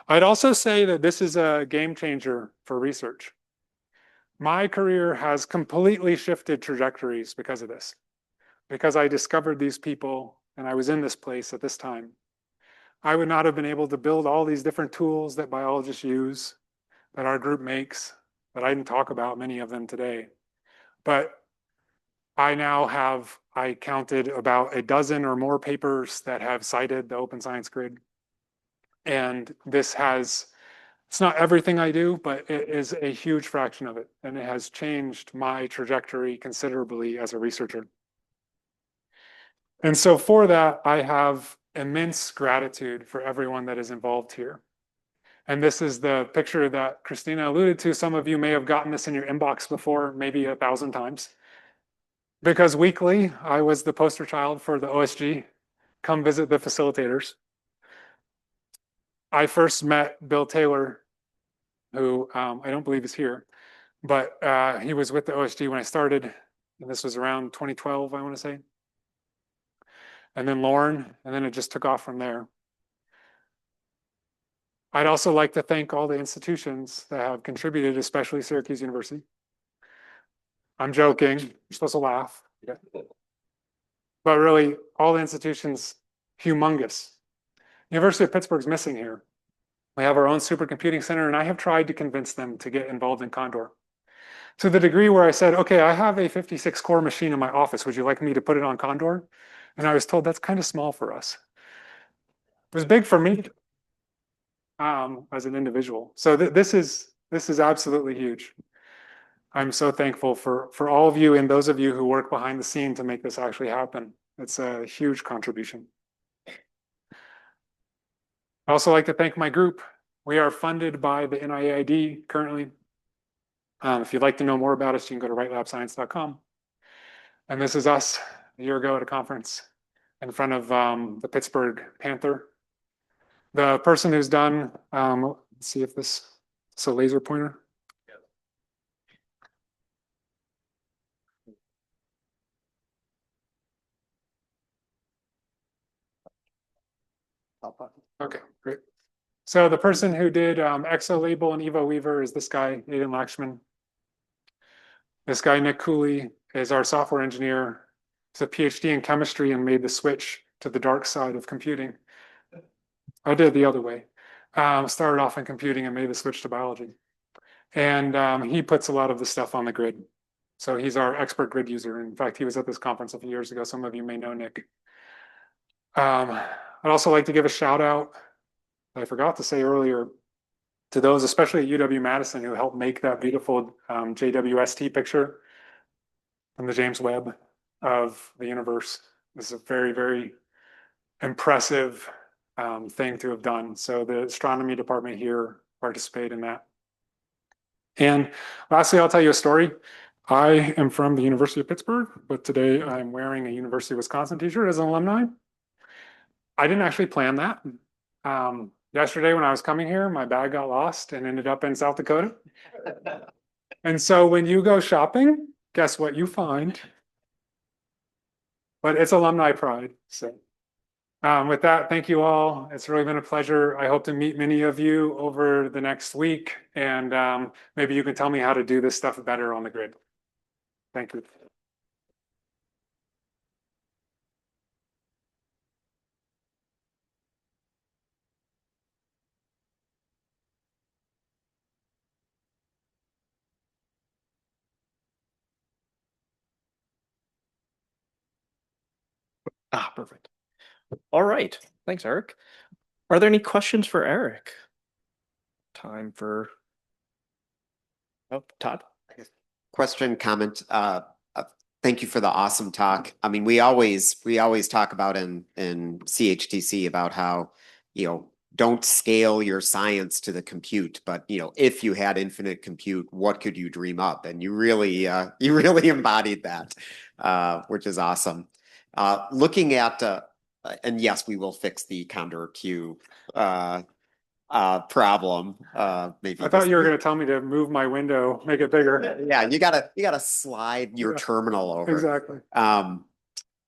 I'd also say that this is a game changer for research. My career has completely shifted trajectories because of this, because I discovered these people and I was in this place at this time. I would not have been able to build all these different tools that biologists use, that our group makes, that I didn't talk about many of them today. But I now have, I counted about a dozen or more papers that have cited the Open Science Grid. And this has, it's not everything I do, but it is a huge fraction of it. And it has changed my trajectory considerably as a researcher. And so for that, I have immense gratitude for everyone that is involved here. And this is the picture that Christina alluded to. Some of you may have gotten this in your inbox before, maybe 1,000 times. Because weekly, I was the poster child for the OSG, come visit the facilitators. I first met Bill Taylor, who I don't believe is here, but he was with the OSG when I started, and this was around 2012, I want to say. And then Lauren, and then it just took off from there. I'd also like to thank all the institutions that have contributed, especially Syracuse University. I'm joking, you're supposed to laugh. Yeah. But really, all the institutions, humongous. University of Pittsburgh's missing here. We have our own supercomputing center, and I have tried to convince them to get involved in Condor. To the degree where I said, okay, I have a 56 core machine in my office. Would you like me to put it on Condor? And I was told that's kind of small for us. It was big for me as an individual. So this is absolutely huge. I'm so thankful for all of you and those of you who work behind the scene to make this actually happen. It's a huge contribution. I also like to thank my group. We are funded by the NIAID currently. If you'd like to know more about us, you can go to wrightlabscience.com. And this is us a year ago at a conference in front of the Pittsburgh Panther. The person who's done, let's see if this is a laser pointer. Okay, great. So the person who did ExoLabel and EvoWeaver is this guy, Aidan Lakshman. This guy, Nick Cooley, is our software engineer. He's a PhD in chemistry and made the switch to the dark side of computing. I did the other way. Started off in computing and made the switch to biology. And he puts a lot of the stuff on the grid. So he's our expert grid user. In fact, he was at this conference a few years ago. Some of you may know Nick. I'd also like to give a shout out, I forgot to say earlier, to those, especially at UW-Madison, who helped make that beautiful JWST picture from the James Webb of the universe. This is a very, very impressive thing to have done. So the astronomy department here participate in that. And lastly, I'll tell you a story. I am from the University of Pittsburgh, but today I'm wearing a University of Wisconsin t-shirt as an alumni. I didn't actually plan that. Yesterday when I was coming here, my bag got lost and ended up in South Dakota. And so when you go shopping, guess what you find? But it's alumni pride. So with that, thank you all. It's really been a pleasure. I hope to meet many of you over the next week, and maybe you can tell me how to do this stuff better on the grid. Thank you. Perfect. All right. Thanks, Eric. Are there any questions for Eric? Time for, oh, Todd. Question, comment. Thank you for the awesome talk. I mean, we always talk about in CHTC about how, don't scale your science to the compute, but if you had infinite compute, what could you dream up? And you really embodied that, which is awesome. Looking at and yes, we will fix the Condor Q problem. Maybe I thought you were going to tell me to move my window, make it bigger. Yeah, you gotta slide your terminal over. Exactly.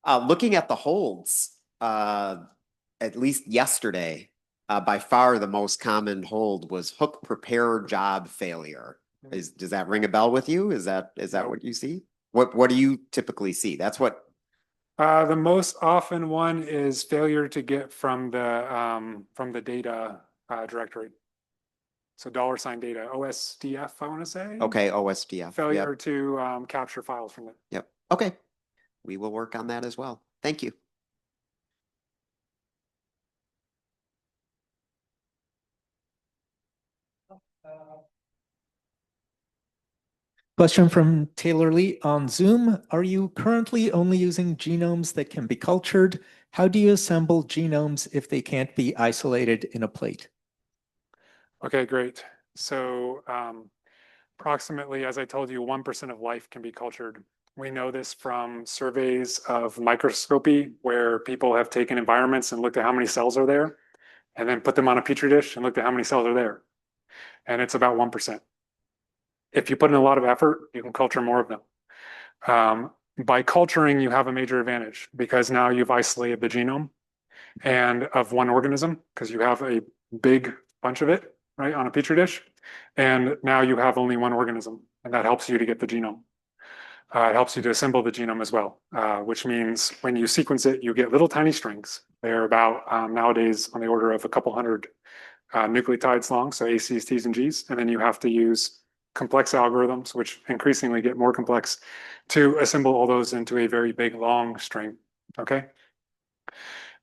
Looking at the holds, at least yesterday, by far the most common hold was hook prepare job failure. Does that ring a bell with you? Is that what you see? What do you typically see? That's what the most often one is failure to get from the data directory. So $ data, OSDF, I want to say. Okay, OSDF. Failure to capture files from it. Yep. Okay. We will work on that as well. Thank you. Question from Taylor Lee on Zoom. Are you currently only using genomes that can be cultured? How do you assemble genomes if they can't be isolated in a plate? Okay, great. So approximately, as I told you, 1% of life can be cultured. We know this from surveys of microscopy where people have taken environments and looked at how many cells are there and then put them on a petri dish and looked at how many cells are there. And it's about 1%. If you put in a lot of effort, you can culture more of them. By culturing, you have a major advantage because now you've isolated the genome and of one organism because you have a big bunch of it, right, on a petri dish. And now you have only one organism, and that helps you to get the genome. It helps you to assemble the genome as well, which means when you sequence it, you get little tiny strings. They're about nowadays on the order of a couple hundred nucleotides long, so A, C's, T's, and G's. And then you have to use complex algorithms, which increasingly get more complex, to assemble all those into a very big, long string, okay?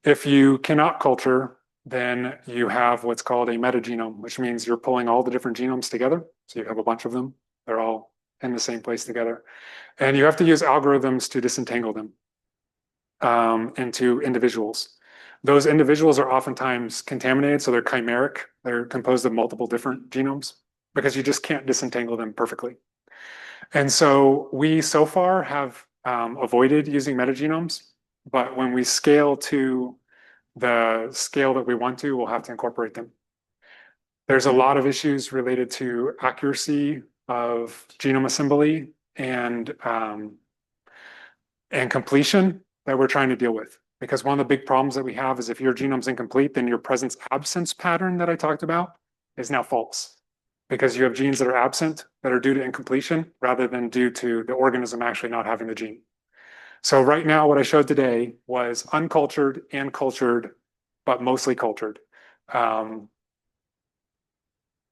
If you cannot culture, then you have what's called a metagenome, which means you're pulling all the different genomes together. So you have a bunch of them. They're all in the same place together. And you have to use algorithms to disentangle them into individuals. Those individuals are oftentimes contaminated, so they're chimeric. They're composed of multiple different genomes because you just can't disentangle them perfectly. And so we so far have avoided using metagenomes, but when we scale to the scale that we want to, we'll have to incorporate them. There's a lot of issues related to accuracy of genome assembly and completion that we're trying to deal with. Because one of the big problems that we have is if your genome's incomplete, then your presence absence pattern that I talked about is now false. Because you have genes that are absent that are due to incompletion rather than due to the organism actually not having the gene. So right now, what I showed today was uncultured and cultured, but mostly cultured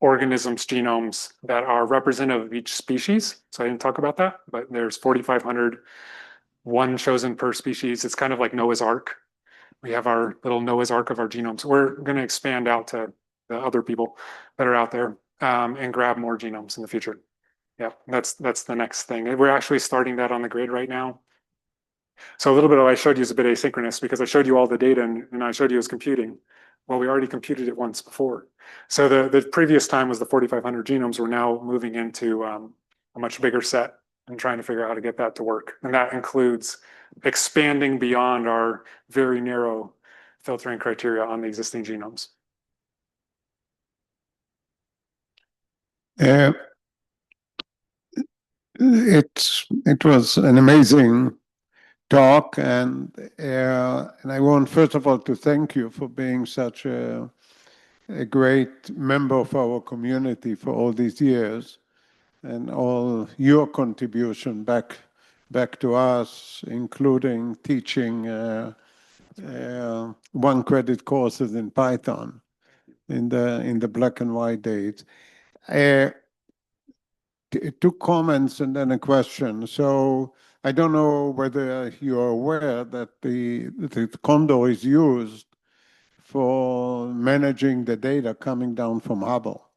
organisms, genomes that are representative of each species. So I didn't talk about that, but there's 4,500, one chosen per species. It's kind of like Noah's Ark. We have our little Noah's Ark of our genomes. We're going to expand out to the other people that are out there and grab more genomes in the future. Yeah, that's the next thing. We're actually starting that on the grid right now. So a little bit of what I showed you is a bit asynchronous because I showed you all the data and I showed you it was computing. Well, we already computed it once before. So the previous time was the 4,500 genomes. We're now moving into a much bigger set and trying to figure out how to get that to work. And that includes expanding beyond our very narrow filtering criteria on the existing genomes. It was an amazing talk, and I want first of all to thank you for being such a great member of our community for all these years, and all your contribution back to us, including teaching one credit courses in Python in the black and white days. Two comments and then a question. So I don't know whether you're aware that the Condor is used for managing the data coming down from Hubble.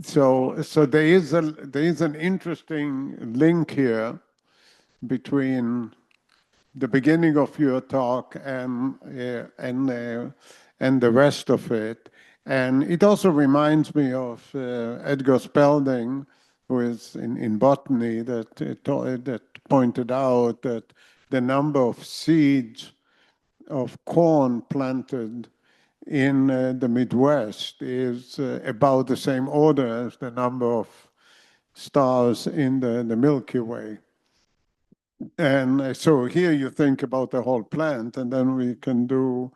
So there is an interesting link here between the beginning of your talk and the rest of it. And it also reminds me of Edgar Spalding, who is in botany, that pointed out that the number of seeds of corn planted in the Midwest is about the same order as the number of stars in the Milky Way. And so here you think about the whole plant, and then we can do.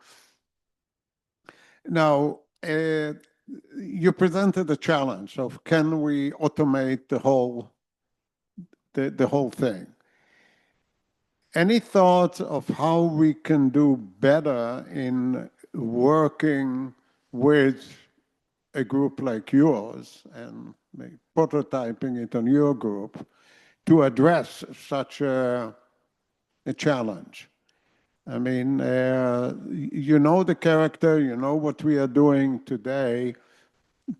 Now, you presented a challenge of can we automate the whole thing? Any thoughts of how we can do better in working with a group like yours and prototyping it on your group to address such a challenge? I mean, you know the character, you know what we are doing today.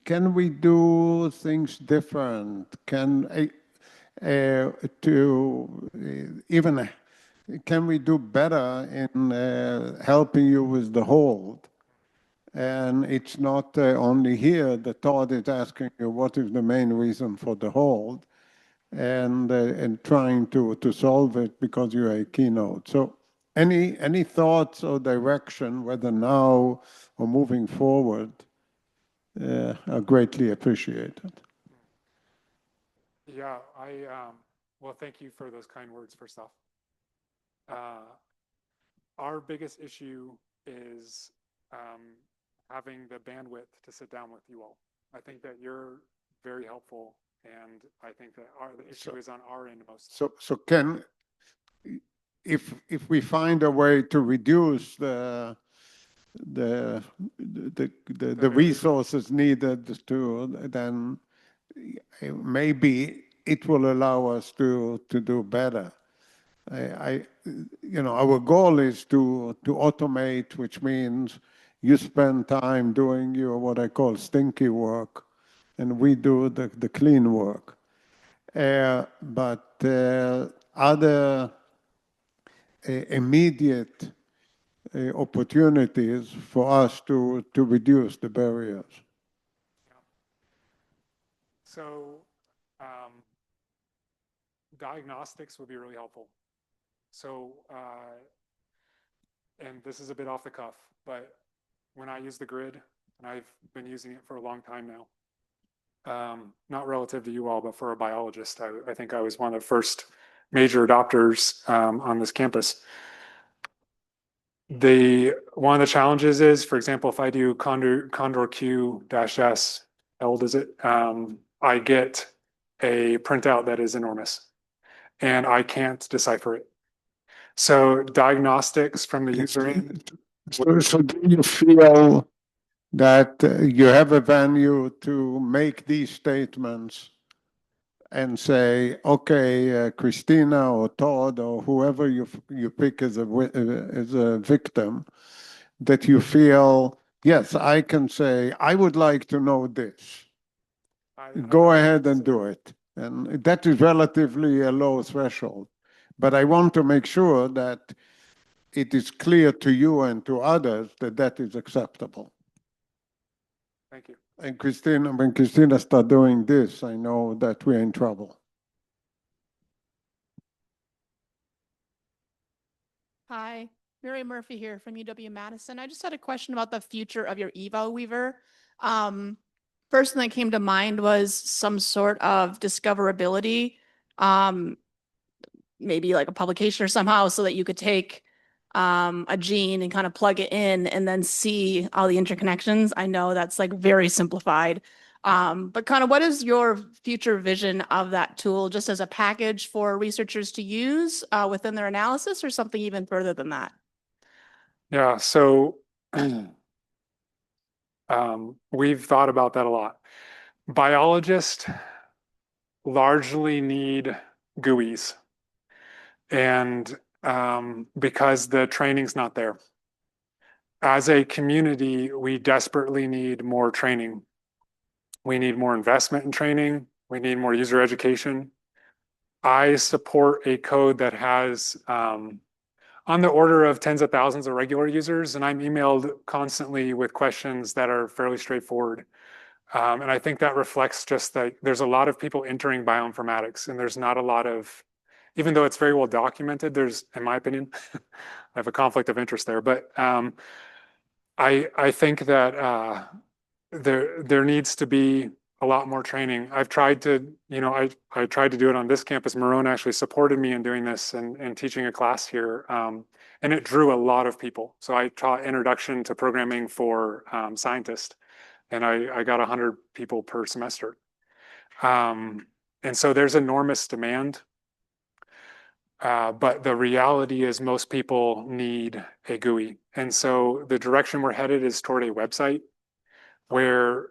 Can we do things different? Can we do better in helping you with the hold? And it's not only here. The Todd is asking you what is the main reason for the hold, and trying to solve it because you're a Keynote. So any thoughts or direction, whether now or moving forward, are greatly appreciated. Yeah, well, thank you for those kind words, first off. Our biggest issue is having the bandwidth to sit down with you all. I think that you're very helpful, and I think that the issue is on our end most. So can, if we find a way to reduce the resources needed to, then maybe it will allow us to do better. Our goal is to automate, which means you spend time doing your what I call stinky work, and we do the clean work. But other immediate opportunities for us to reduce the barriers. So diagnostics would be really helpful. So, and this is a bit off the cuff, but when I use the grid, and I've been using it for a long time now, not relative to you all, but for a biologist, I think I was one of the first major adopters on this campus. One of the challenges is, for example, if I do Condor Q-S, L does it, I get a printout that is enormous, and I can't decipher it. So diagnostics from the user end. So do you feel that you have a venue to make these statements and say, okay, Christina or Todd or whoever you pick as a victim, that you feel, yes, I can say, I would like to know this. Go ahead and do it. And that is relatively a low threshold. But I want to make sure that it is clear to you and to others that that is acceptable. Thank you. And Christina, when Christina starts doing this, I know that we're in trouble. Hi, Mary Murphy here from UW-Madison. I just had a question about the future of your eval weaver. First thing that came to mind was some sort of discoverability, maybe like a publication or somehow, so that you could take a gene and kind of plug it in and then see all the interconnections. I know that's like very simplified. But kind of what is your future vision of that tool, just as a package for researchers to use within their analysis, or something even further than that? Yeah, so we've thought about that a lot. Biologists largely need GUIs, and because the training's not there. As a community, we desperately need more training. We need more investment in training. We need more user education. I support a code that has on the order of tens of thousands of regular users, and I'm emailed constantly with questions that are fairly straightforward. And I think that reflects just that there's a lot of people entering bioinformatics, and there's not a lot of, even though it's very well documented, there's, in my opinion, I have a conflict of interest there, but I think that there needs to be a lot more training. I've tried to, I tried to do it on this campus. Marone actually supported me in doing this and teaching a class here. And it drew a lot of people. So I taught introduction to programming for scientists, and I got 100 people per semester. And so there's enormous demand. But the reality is most people need a GUI. And so the direction we're headed is toward a website where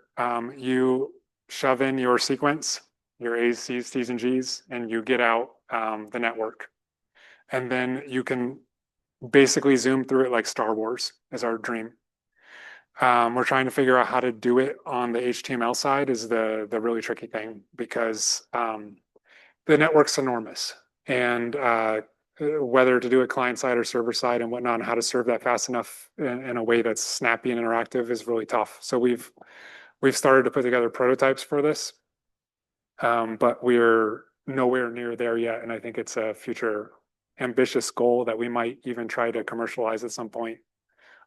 you shove in your sequence, your A's, C's, T's, and G's, and you get out the network. And then you can basically zoom through it like Star Wars is our dream. We're trying to figure out how to do it on the HTML side is the really tricky thing, because the network's enormous. And whether to do it client side or server side and whatnot, and how to serve that fast enough in a way that's snappy and interactive is really tough. So we've started to put together prototypes for this, but we're nowhere near there yet. And I think it's a future ambitious goal that we might even try to commercialize at some point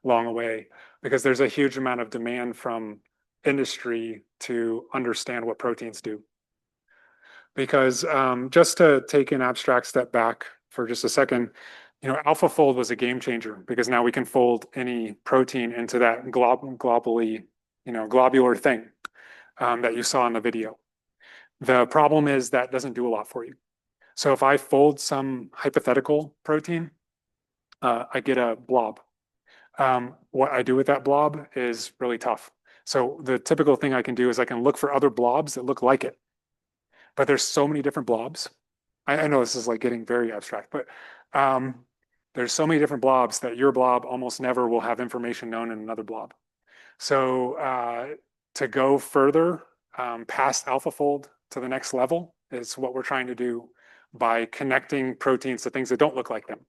long away, because there's a huge amount of demand from industry to understand what proteins do. Because just to take an abstract step back for just a second, AlphaFold was a game changer, because now we can fold any protein into that globular thing that you saw in the video. The problem is that doesn't do a lot for you. So if I fold some hypothetical protein, I get a blob. What I do with that blob is really tough. So the typical thing I can do is I can look for other blobs that look like it. But there's so many different blobs. I know this is like getting very abstract, but there's so many different blobs that your blob almost never will have information known in another blob. So to go further past AlphaFold to the next level is what we're trying to do by connecting proteins to things that don't look like them.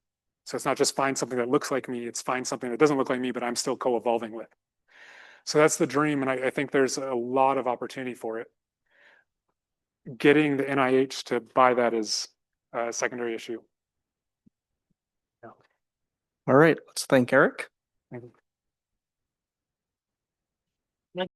So it's not just find something that looks like me, it's find something that doesn't look like me, but I'm still co-evolving with. So that's the dream, and I think there's a lot of opportunity for it. Getting the NIH to buy that is a secondary issue. All right, let's thank Erik. Thank you.